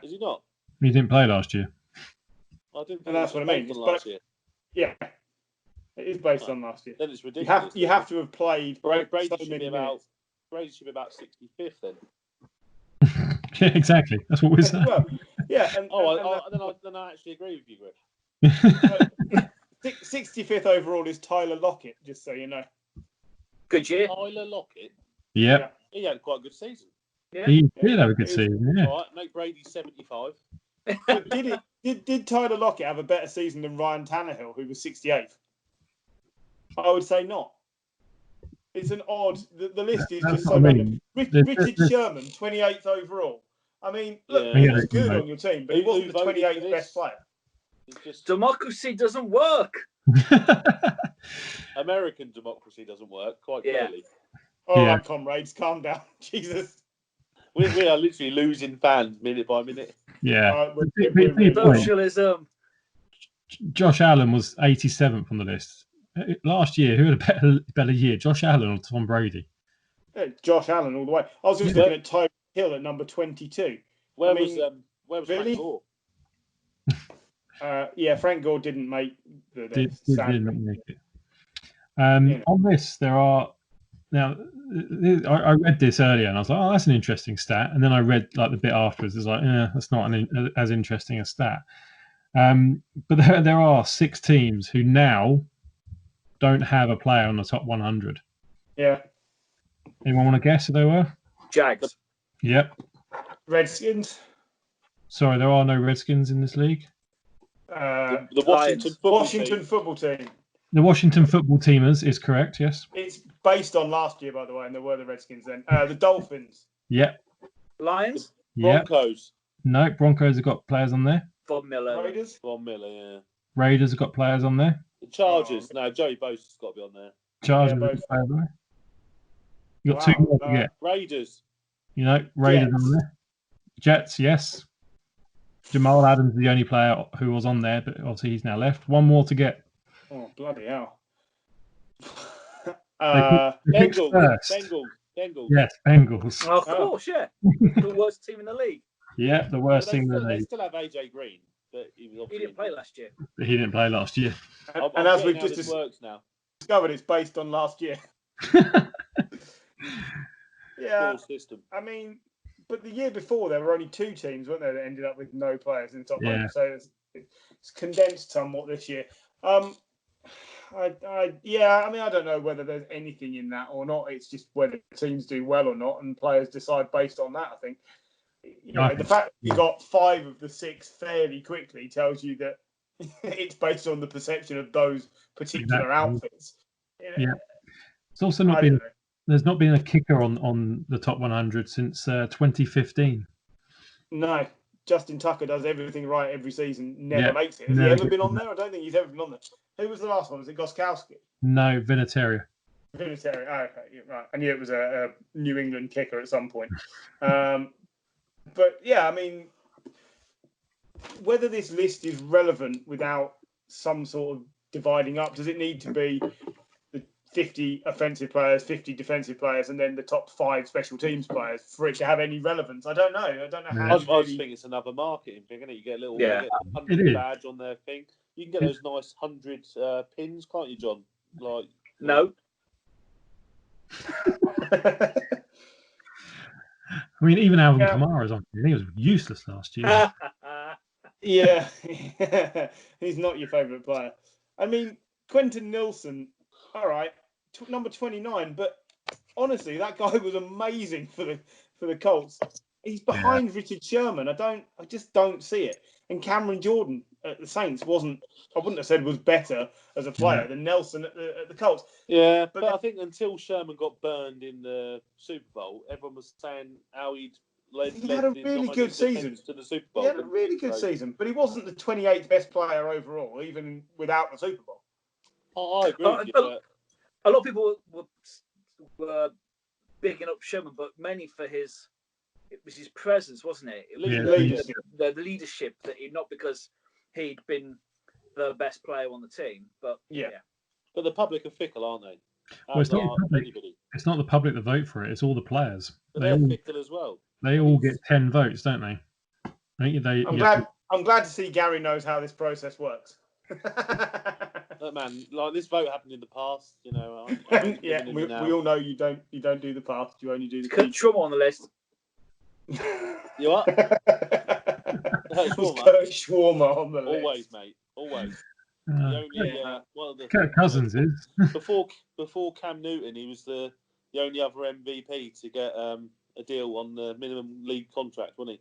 Is he not? He didn't play last year. I didn't. And that's what I mean. Last year. Yeah. It is based on last year. Then it's ridiculous. You have to have played. Brady should be about 65th then. Yeah, exactly. That's what we're saying. Well, yeah. Then I actually agree with you, Griff. 65th overall is Tyler Lockett, just so you know. Good year. Tyler Lockett? Yeah. He had quite a good season. Yeah. He did have a good season, yeah. All right, make Brady 75. Did Tyler Lockett have a better season than Ryan Tannehill, who was 68th? I would say not. It's an odd... The list is just so many. Richard Sherman, 28th overall. I mean, look, he was good on your team, but he wasn't the 28th best player. Democracy doesn't work. American democracy doesn't work, quite clearly. All right, comrades, calm down. Jesus. We are literally losing fans minute by minute. Yeah. Socialism. Josh Allen was 87th on the list. last year, who had a better year, Josh Allen or Tom Brady? Yeah, Josh Allen all the way. I was just looking at Tyreek Hill at number 22. Where was really? Frank Gore? Frank Gore didn't make the Didn't make it. On this, there are now. I read this earlier, and I was like, "Oh, that's an interesting stat." And then I read like the bit afterwards. It's like, that's not as interesting a stat. But there are 6 teams who now don't have a player on the top 100. Yeah. Anyone want to guess who they were? Jags. Yep. Redskins. Sorry, there are no Redskins in this league. The Washington football team. The Washington football teamers is correct, yes. It's based on last year, by the way, and there were the Redskins then. The Dolphins. Yep. Lions? Broncos. No, Broncos have got players on there. Von Miller. Raiders? Von Miller, yeah. Raiders have got players on there. The Chargers. No, Joey Bosa's got to be on there. Chargers have got players on there. You've got 2 more to get. Raiders. Raiders Jets. On there. Jets, yes. Jamal Adams is the only player who was on there, but obviously he's now left. 1 more to get. Oh, bloody hell. Bengals. Yes, Bengals. Oh, of course, yeah. The worst team in the league. Yeah, the worst team in the league. They still have AJ Green, but he didn't play last year. He didn't play last year. And as we've just discovered, it's based on last year. Yeah. System. I mean, but the year before there were only 2 teams, weren't there, that ended up with no players in the top 100. So it's condensed somewhat this year. I don't know whether there's anything in that or not. It's just whether teams do well or not, and players decide based on that. I think the fact that you got 5 of the 6 fairly quickly tells you that it's based on the perception of those particular outfits. Yeah, it's also not been. There's not been a kicker on the top 100 since 2015. No. Justin Tucker does everything right every season, never makes it. Has he ever been on there? I don't think he's ever been on there. Who was the last one? Was it Gostkowski? No, Vinatieri. Oh, okay, right. I knew it was a New England kicker at some point. But yeah, I mean, whether this list is relevant without some sort of dividing up, does it need to be the 50 offensive players, 50 defensive players, and then the top 5 special teams players for it to have any relevance? I don't know. I don't know how. I just think it's another marketing thing, isn't it? You get a little 100 badge on their thing. You can get those nice 100 pins, can't you, John? No. I mean, even Alvin Kamara's on. He was useless last year. Yeah, he's not your favourite player. I mean, Quentin Nelson, all right, number 29, but honestly, that guy was amazing for the Colts. He's behind Richard Sherman. I just don't see it. And Cameron Jordan at the Saints I wouldn't have said was better as a player than Nelson at the Colts. Yeah, but I think until Sherman got burned in the Super Bowl, everyone was saying how he had a really good season to the Super Bowl. He had a really good season, but he wasn't the 28th best player overall, even without the Super Bowl. I agree with you. A lot of people were bigging up Sherman, but mainly for it was his presence, wasn't it? It was the leadership that not because he'd been the best player on the team, but But the public are fickle, aren't they? Well, it's not the public that vote for it; it's all the players. But they're fickle as well. They all get 10 votes, don't they? I'm glad to see Gary knows how this process works. Look, man, this vote happened in the past, we all know you don't do the past. You only do the future. Trauma on the list. You what? Shawarma on the list. Always, mate. Always. Kirk Cousins is. Before Cam Newton, he was the only other MVP to get a deal on the minimum league contract, wasn't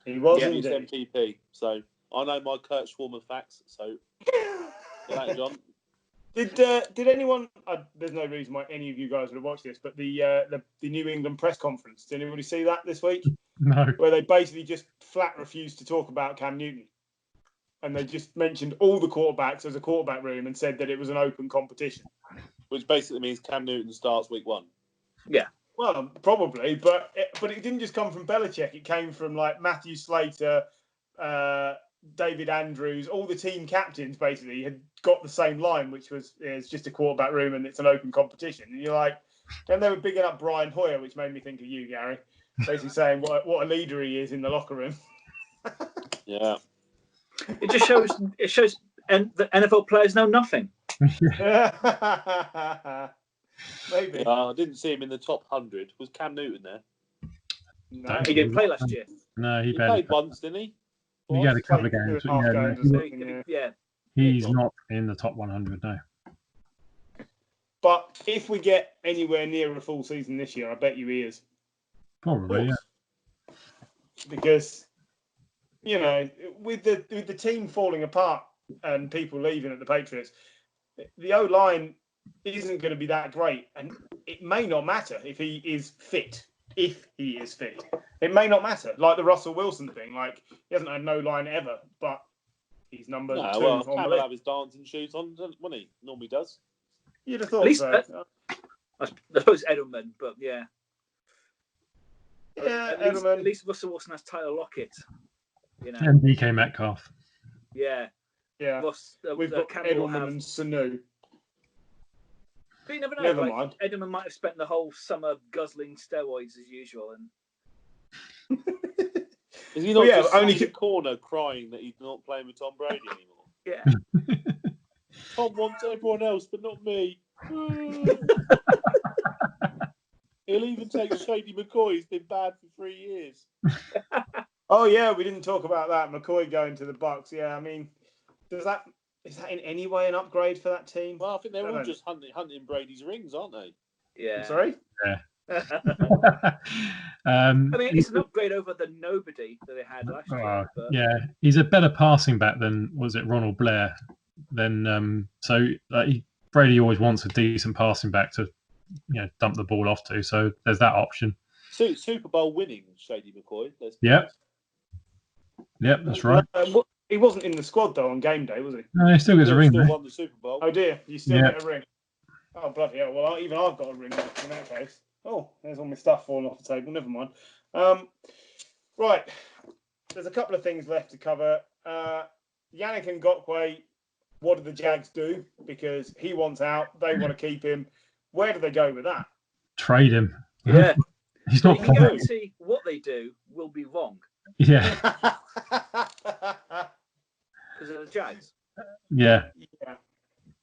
he? He was MVP. So I know my Kurt Schwarman facts. So, that, John. Did anyone? There's no reason why any of you guys would have watched this, but the New England press conference. Did anybody see that this week? No. Where they basically just flat refused to talk about Cam Newton, and they just mentioned all the quarterbacks as a quarterback room and said that it was an open competition. Which basically means Cam Newton starts week 1. Yeah. Well, probably, but it didn't just come from Belichick. It came from like Matthew Slater, David Andrews, all the team captains basically had got the same line, which was it's just a quarterback room and it's an open competition. And you're like, and they were bigging up Brian Hoyer, which made me think of you, Gary, basically saying what a leader he is in the locker room. Yeah, it just shows, and the NFL players know nothing. Maybe. I didn't see him in the top 100. Was Cam Newton there? No, he didn't play last year. No, he played once, didn't he? He had a couple of games. He's not in the top 100, no. But if we get anywhere near a full season this year, I bet you he is. Probably, yeah. Because, you know, with the team falling apart and people leaving at the Patriots, the O-line isn't going to be that great. And it may not matter if he is fit. If he is fit. It may not matter. Like the Russell Wilson thing. Like, he hasn't had no line ever, but he's number 2. Well, Cam will have his dancing shoes on, wouldn't he? Normally does. You'd have thought so. I suppose Edelman, but yeah. Yeah, Edelman. At least Russell Wilson has Tyler Lockett. You know. And DK Metcalf. Yeah. Yeah. We've got Edelman and Sanu. But you never know. Never mind. Edelman might have spent the whole summer guzzling steroids as usual. And is he not just only in the corner crying that he's not playing with Tom Brady anymore? Yeah. Tom wants everyone else, but not me. He'll even take Shady McCoy. He's been bad for 3 years. Oh yeah, we didn't talk about that. McCoy going to the Bucs. Yeah, I mean, is that in any way an upgrade for that team? Well, I think they're all just hunting Brady's rings, aren't they? Yeah. I'm sorry? Yeah. I mean, it's an upgrade over the nobody that they had last year. But... Yeah, he's a better passing back than Ronald Blair. Brady always wants a decent passing back to, dump the ball off to. So there's that option. Super Bowl winning Shady McCoy. Yep, that's right. He wasn't in the squad though on game day, was he? No, he still gets a ring. Still won the Super Bowl. Oh dear, you still get a ring. Oh bloody hell! Well, even I've got a ring in that case. Oh, there's all my stuff falling off the table. Never mind. Right, there's a couple of things left to cover. Yannick Ngakoue, what do the Jags do? Because he wants out, they want to keep him. Where do they go with that? Trade him. Yeah, he's not. You can guarantee what they do will be wrong. Yeah. Because of the Jags. Yeah. Yeah.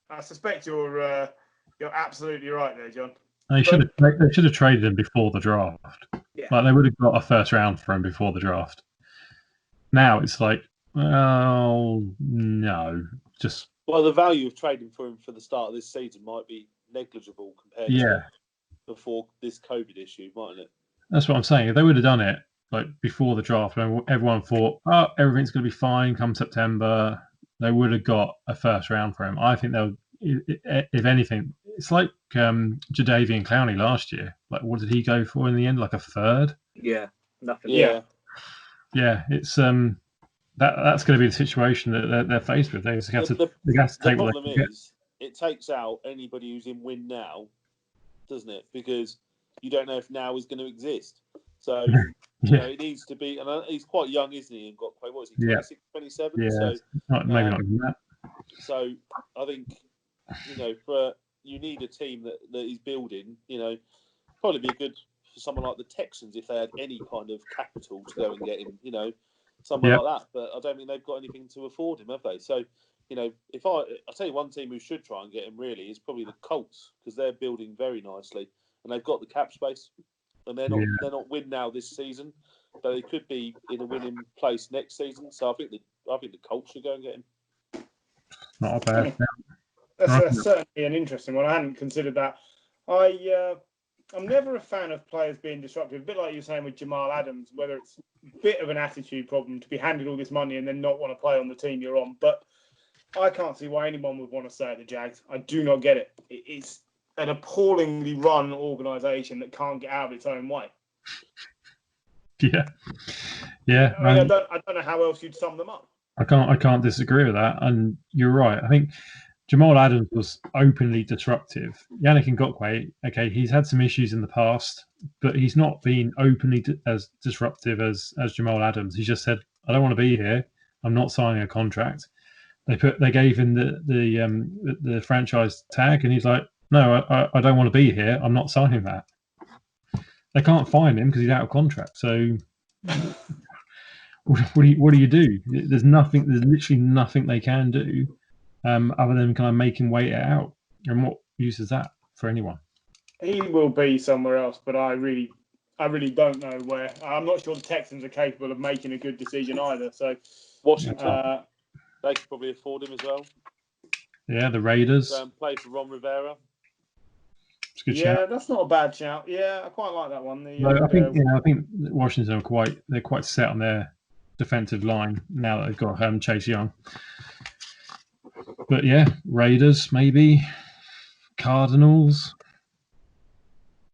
I suspect you're absolutely right there, John. They should have traded him before the draft. Yeah. Like they would have got a first round for him before the draft. Now it's like, well, no, just. Well, the value of trading for him for the start of this season might be negligible compared to before this COVID issue, mightn't it? That's what I'm saying. If they would have done it like before the draft, when everyone thought, "Oh, everything's going to be fine come September," they would have got a first round for him. I think they'll, if anything, it's like Jadeveon Clowney last year. Like, what did he go for in the end? Like a third? Yeah, nothing. Yeah. It's that's going to be the situation that they're faced with. They have to take the problem is it takes out anybody who's in win now, doesn't it? Because you don't know if now is going to exist. So it needs to be. And he's quite young, isn't he? And got what is he? 26, 27. Yeah, so maybe not even that. So I think you need a team that is building. Probably be good for someone like the Texans if they had any kind of capital to go and get him. Someone like that. But I don't think they've got anything to afford him, have they? So, if I'll tell you one team who should try and get him really is probably the Colts because they're building very nicely and they've got the cap space and they're not win now this season, but they could be in a winning place next season. So I think the Colts should go and get him. Not a bad. That's certainly an interesting one. I hadn't considered that. I'm never a fan of players being disruptive. A bit like you were saying with Jamal Adams, whether it's a bit of an attitude problem to be handed all this money and then not want to play on the team you're on. But I can't see why anyone would want to stay at the Jags. I do not get it. It's an appallingly run organisation that can't get out of its own way. Yeah. I don't know how else you'd sum them up. I can't disagree with that. And you're right. I think Jamal Adams was openly disruptive. Yannick Ngakoue, okay, he's had some issues in the past, but he's not been openly as disruptive as Jamal Adams. He just said, I don't want to be here. I'm not signing a contract. They gave him the franchise tag, and he's like, no, I don't want to be here. I'm not signing that. They can't fine him because he's out of contract. So what do you do? There's literally nothing they can do other than kind of make him wait it out. And what use is that for anyone? He will be somewhere else, but I really don't know where. I'm not sure the Texans are capable of making a good decision either. So Washington, they could probably afford him as well. Yeah, the Raiders. Play for Ron Rivera. It's a good shout. That's not a bad shout. Yeah, I quite like that one. I think Washington are quite set on their defensive line now that they've got Chase Young. But yeah, Raiders maybe, Cardinals.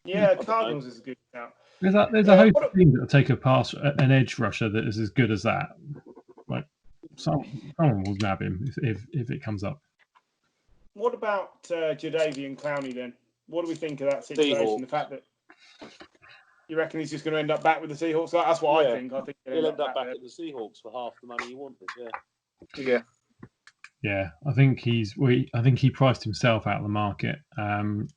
Yeah, Cardinals is a good shout. There's a host of teams that will take an edge rusher that is as good as that. Like someone will nab him if it comes up. What about Jadeveon Clowney then? What do we think of that situation? Seahawks. The fact that you reckon he's just going to end up back with the Seahawks? That's what I think. I think he'll end up back at the Seahawks for half the money he wanted. Yeah. Yeah, I think he priced himself out of the market, and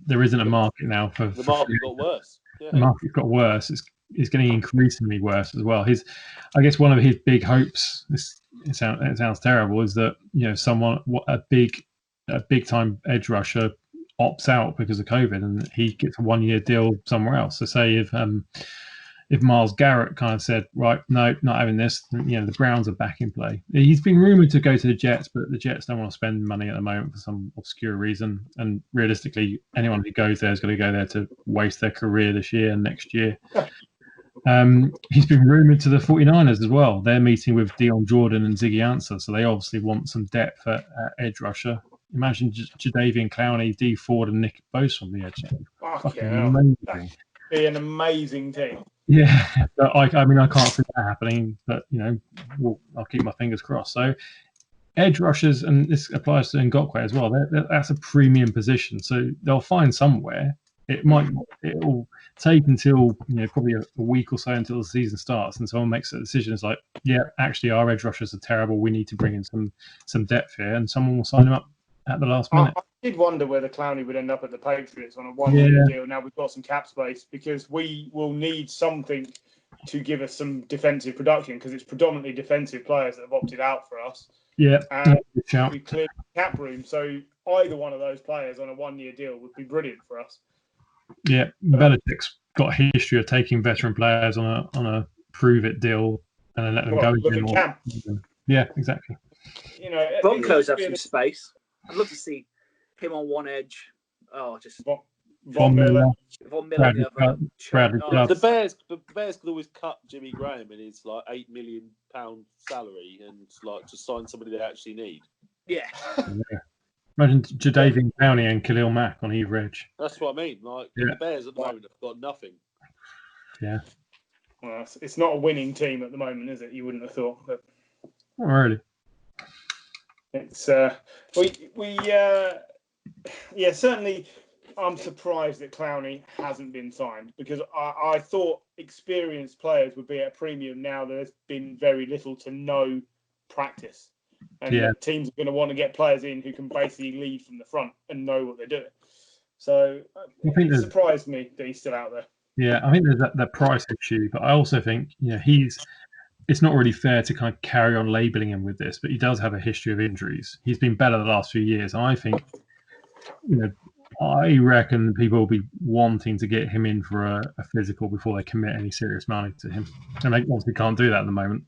there isn't a market now for. The market got worse. Yeah. The market got worse. It's getting increasingly worse as well. I guess one of his big hopes. It sounds terrible. Is that a big time edge rusher opts out because of COVID and he gets a 1-year deal somewhere else. So say if Myles Garrett kind of said, right, no, not having this, the Browns are back in play. He's been rumoured to go to the Jets, but the Jets don't want to spend money at the moment for some obscure reason. And realistically, anyone who goes there is going to go there to waste their career this year and next year. He's been rumoured to the 49ers as well. They're meeting with Dion Jordan and Ziggy Ansah, so they obviously want some depth at edge rusher. Imagine Jadeveon Clowney, D Ford, and Nick Bosa on the edge. Amazing. That'd be an amazing team. Yeah, but I can't see that happening. But I'll keep my fingers crossed. So, edge rushers, and this applies to Ngakoue as well. That's a premium position, so they'll find somewhere. It'll take until probably a week or so until the season starts, and someone makes a decision. It's like, yeah, actually, our edge rushers are terrible. We need to bring in some depth here, and someone will sign him up at the last minute. I did wonder whether Clowney would end up at the Patriots on a 1-year deal. Now we've got some cap space because we will need something to give us some defensive production because it's predominantly defensive players that have opted out for us. Yeah, and we cleared the cap room. So either one of those players on a 1-year deal would be brilliant for us. Yeah, Belichick's got a history of taking veteran players on a prove it deal and then let them go. Look at Cam. Yeah, exactly. Broncos have some space. I'd love to see him on one edge. Oh, just Von Miller. Bradley the Bears could always cut Jimmy Graham in his £8 million salary and just sign somebody they actually need. Yeah. Imagine Jadeveon Clowney and Khalil Mack on either edge. That's what I mean. The Bears at the moment have got nothing. Yeah. Well, it's not a winning team at the moment, is it? You wouldn't have thought. But not really. It's certainly. I'm surprised that Clowney hasn't been signed because I thought experienced players would be at a premium now. There's been very little to no practice. And teams are going to want to get players in who can basically lead from the front and know what they're doing. So it surprised me that he's still out there. Yeah, I think there's that price issue, but I also think it's not really fair to kind of carry on labelling him with this, but he does have a history of injuries. He's been better the last few years, and I think I reckon people will be wanting to get him in for a physical before they commit any serious money to him, and they obviously can't do that at the moment.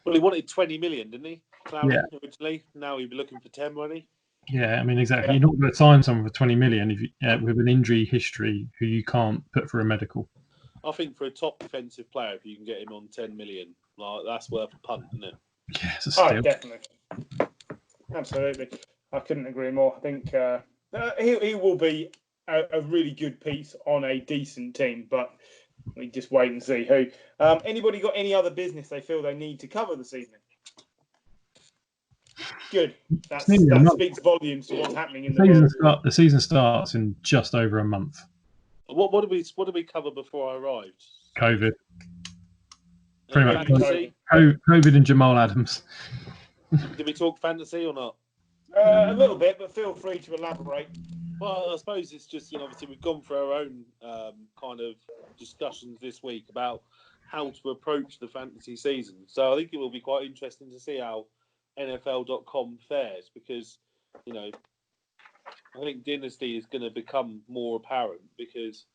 Well, he wanted 20 million, didn't he? Clowney originally. Now he'd be looking for 10 money. Yeah, I mean, exactly. You're not going to sign someone for 20 million if with an injury history who you can't put for a medical. I think for a top defensive player, if you can get him on 10 million, that's worth a punt, isn't it? Yeah, it's a steal. Oh, definitely. Absolutely. I couldn't agree more. I think he will be a really good piece on a decent team, but we just wait and see who. Anybody got any other business they feel they need to cover this evening? Good. That speaks volumes to what's happening in the world. The season starts in just over a month. What did we cover before I arrived? COVID. Pretty much. COVID and Jamal Adams. Did we talk fantasy or not? A little bit, but feel free to elaborate. Well, I suppose it's just, obviously we've gone through our own kind of discussions this week about how to approach the fantasy season. So I think it will be quite interesting to see how NFL.com fares, because, I think Dynasty is going to become more apparent, because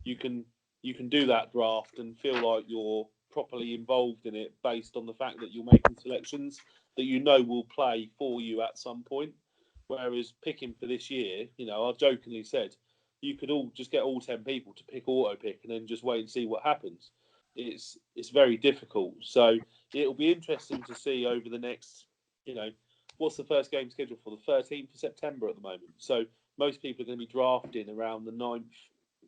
you can do that draft and feel like you're properly involved in it based on the fact that you're making selections that will play for you at some point. Whereas picking for this year, I've jokingly said you could all just get all 10 people to pick auto pick and then just wait and see what happens. It's very difficult. So it'll be interesting to see over the next, what's the first game scheduled for? The 13th of September at the moment. So most people are going to be drafting around the 9th,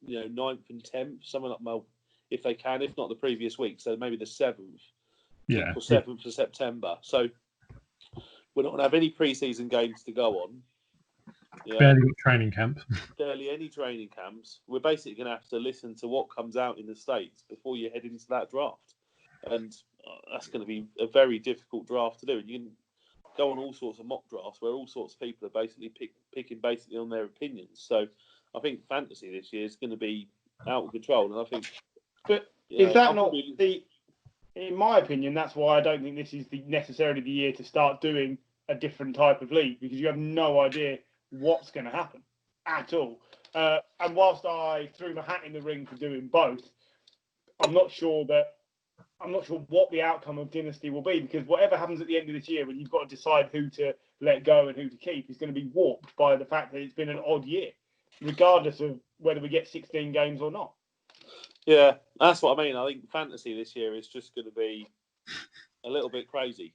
9th and 10th, something like that, if they can, if not the previous week. So maybe the 7th. Yeah. Or 7th of September. So we're not going to have any pre-season games to go on. Barely training camps. Barely any training camps. We're basically going to have to listen to what comes out in the States before you head into that draft. And that's going to be a very difficult draft to do. And you can go on all sorts of mock drafts where all sorts of people are basically picking basically on their opinions. So I think fantasy this year is going to be out of control. And I think... But is that not the... In my opinion, that's why I don't think this is necessarily the year to start doing a different type of league, because you have no idea what's going to happen at all. And whilst I threw my hat in the ring for doing both, I'm not sure what the outcome of Dynasty will be, because whatever happens at the end of this year, when you've got to decide who to let go and who to keep, is going to be warped by the fact that it's been an odd year, regardless of whether we get 16 games or not. Yeah, that's what I mean. I think fantasy this year is just going to be a little bit crazy.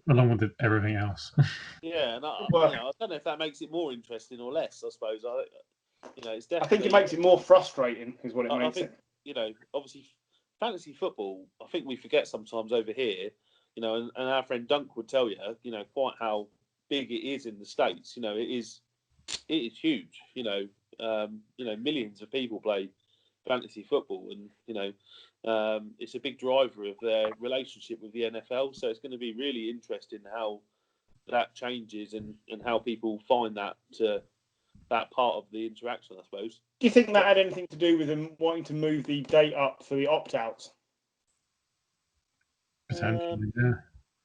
Along with everything else. Yeah, and I don't know if that makes it more interesting or less, I suppose. It's definitely... I think it makes it more frustrating, is what it makes it. Obviously, fantasy football, I think we forget sometimes over here, and our friend Dunk would tell you, quite how big it is in the States. It is huge. Millions of people play fantasy football, and it's a big driver of their relationship with the NFL. So it's going to be really interesting how that changes and how people find that part of the interaction, I suppose. Do you think that had anything to do with them wanting to move the date up for the opt-outs? Potentially, yeah.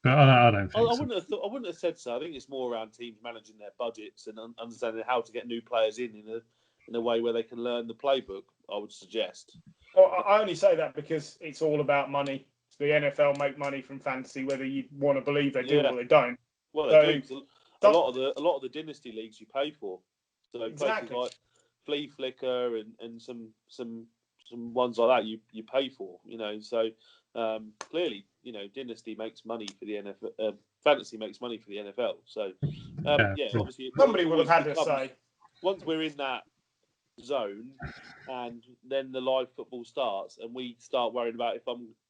But I don't think I wouldn't have said so. I think it's more around teams managing their budgets and understanding how to get new players in a way where they can learn the playbook, I would suggest. Well, I only say that because it's all about money. The NFL make money from fantasy, whether you want to believe they do or they don't. Well, they do. A lot of the dynasty leagues you pay for. So exactly. Places like Flea Flicker and some ones like that you pay for. So clearly, dynasty makes money for the NFL. Fantasy makes money for the NFL. So obviously somebody would have had to say. Once we're in that zone, and then the live football starts, and we start worrying about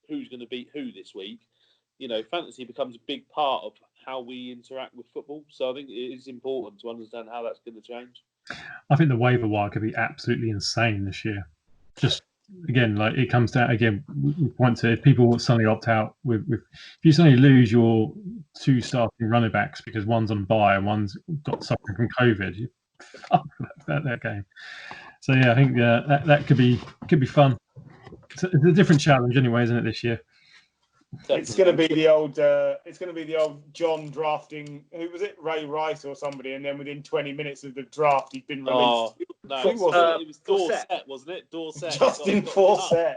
who's going to beat who this week. Fantasy becomes a big part of how we interact with football. So I think it is important to understand how that's going to change. I think the waiver wire could be absolutely insane this year. Just again, like it comes down again. We point to if people suddenly opt out with if you suddenly lose your two starting running backs because one's on bye and one's got suffering from COVID. That game. So yeah, I think that could be fun. It's a different challenge anyway, isn't it, this year? Definitely. It's going to be the old John drafting. Who was it? Ray Rice or somebody? And then within 20 minutes of the draft, he'd been released. Oh, no, it was Dorset, wasn't it? Dorset. Justin Forsett.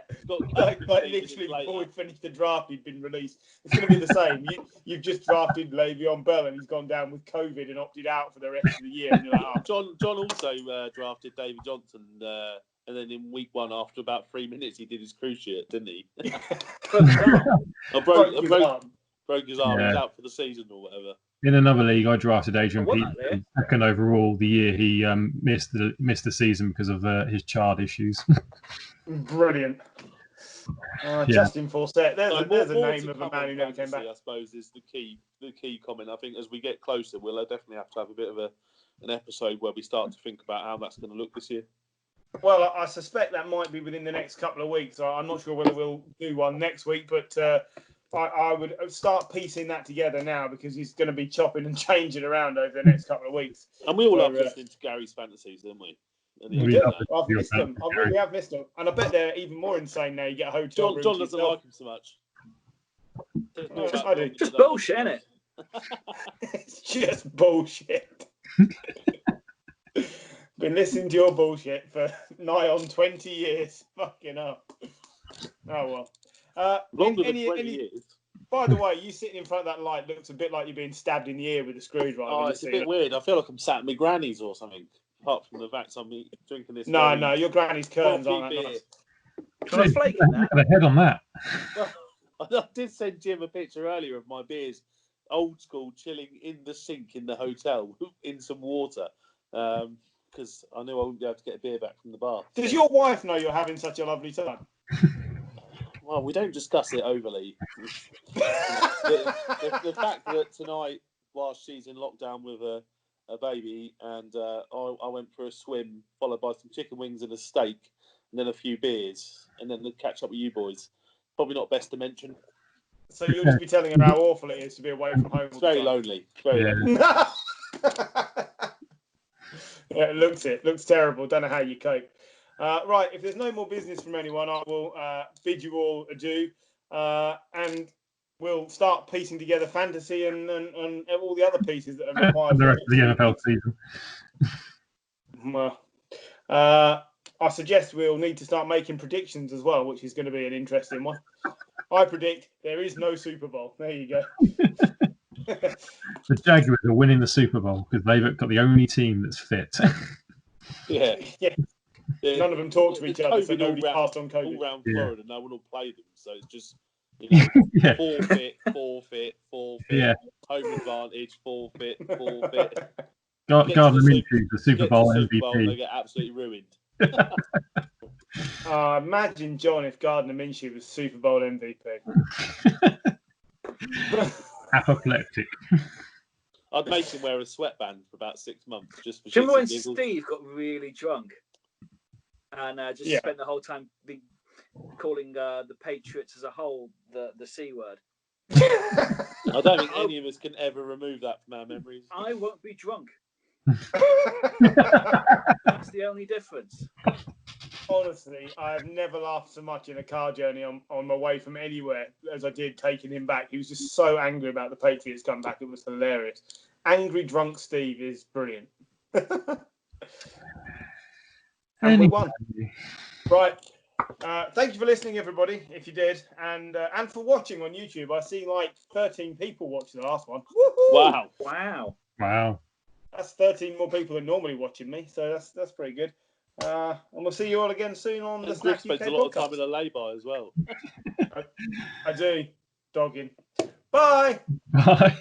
Like literally before we finished the draft, he'd been released. It's going to be the same. You've just drafted Le'Veon Bell, and he's gone down with COVID and opted out for the rest of the year. And you're like, John also drafted David Johnson. And then in week one, after about 3 minutes, he did his cruise shit, didn't he? broke his arm. Yeah. He's out for the season or whatever. In another league, I drafted Adrian Peterson second overall the year he missed the season because of his child issues. Brilliant. Justin Forsett. There's a name of a man who never came back. I suppose is the key comment. I think as we get closer, we'll definitely have to have a bit of an episode where we start to think about how that's going to look this year. Well, I suspect that might be within the next couple of weeks. I'm not sure whether we'll do one next week, but I would start piecing that together now because he's going to be chopping and changing around over the next couple of weeks. And we all love listening to Gary's fantasies, don't we? We do. I've missed them. I really have missed them. And I bet they're even more insane now. You get a hotel room. John doesn't like him so much. I do. Just bullshit, isn't it? It's just bullshit. Been listening to your bullshit for nigh on 20 years. Fucking up. Oh, well. Longer than 20 years. By the way, you sitting in front of that light looks a bit like you're being stabbed in the ear with a screwdriver. Oh, it's a bit weird. I feel like I'm sat at my granny's or something. Apart from the fact I'm drinking this. No, your granny's curtains aren't that nice. Got a flake in that. The head on that. Well, I did send Jim a picture earlier of my beers, old school, chilling in the sink in the hotel in some water, because I knew I wouldn't be able to get a beer back from the bar. Does your wife know you're having such a lovely time? Well, we don't discuss it overly. the fact that tonight, whilst she's in lockdown with a baby, and I went for a swim, followed by some chicken wings and a steak, and then a few beers, and then catch up with you boys. Probably not best to mention. So you'll just be telling her how awful it is to be away from home. It's very lonely. Lonely. Yeah, it looks terrible. Don't know how you cope. Right, if there's no more business from anyone, I will bid you all adieu, and we'll start piecing together fantasy and all the other pieces that are required. And the rest of the NFL season. Well, I suggest we'll need to start making predictions as well, which is going to be an interesting one. I predict there is no Super Bowl. There you go. The Jaguars are winning the Super Bowl because they've got the only team that's fit. Yeah. None of them talk to each other, so nobody passed on COVID. All around Florida, no one will play them. So it's just, forfeit. Yeah. Home advantage, forfeit. Gardner Minshew, the Super Bowl MVP. They get absolutely ruined. Imagine, John, if Gardner Minshew was Super Bowl MVP. Apoplectic. I'd make him wear a sweatband for about 6 months just for. Do you remember when Steve got really drunk and spent the whole time calling the Patriots as a whole the C word? I don't think any of us can ever remove that from our memories. I won't be drunk. That's the only difference. Honestly, I have never laughed so much in a car journey on my way from anywhere as I did taking him back. He was just so angry about the Patriots coming back. It was hilarious. Angry drunk Steve is brilliant. And we won. Right. Thank you for listening, everybody, if you did. And for watching on YouTube. I see like 13 people watching the last one. Woohoo! Wow. That's 13 more people than normally watching me. So that's pretty good. And we'll see you all again soon on the Snack UK spends a lot of time in a lay-by as well. I do. Dogging. Bye. Bye.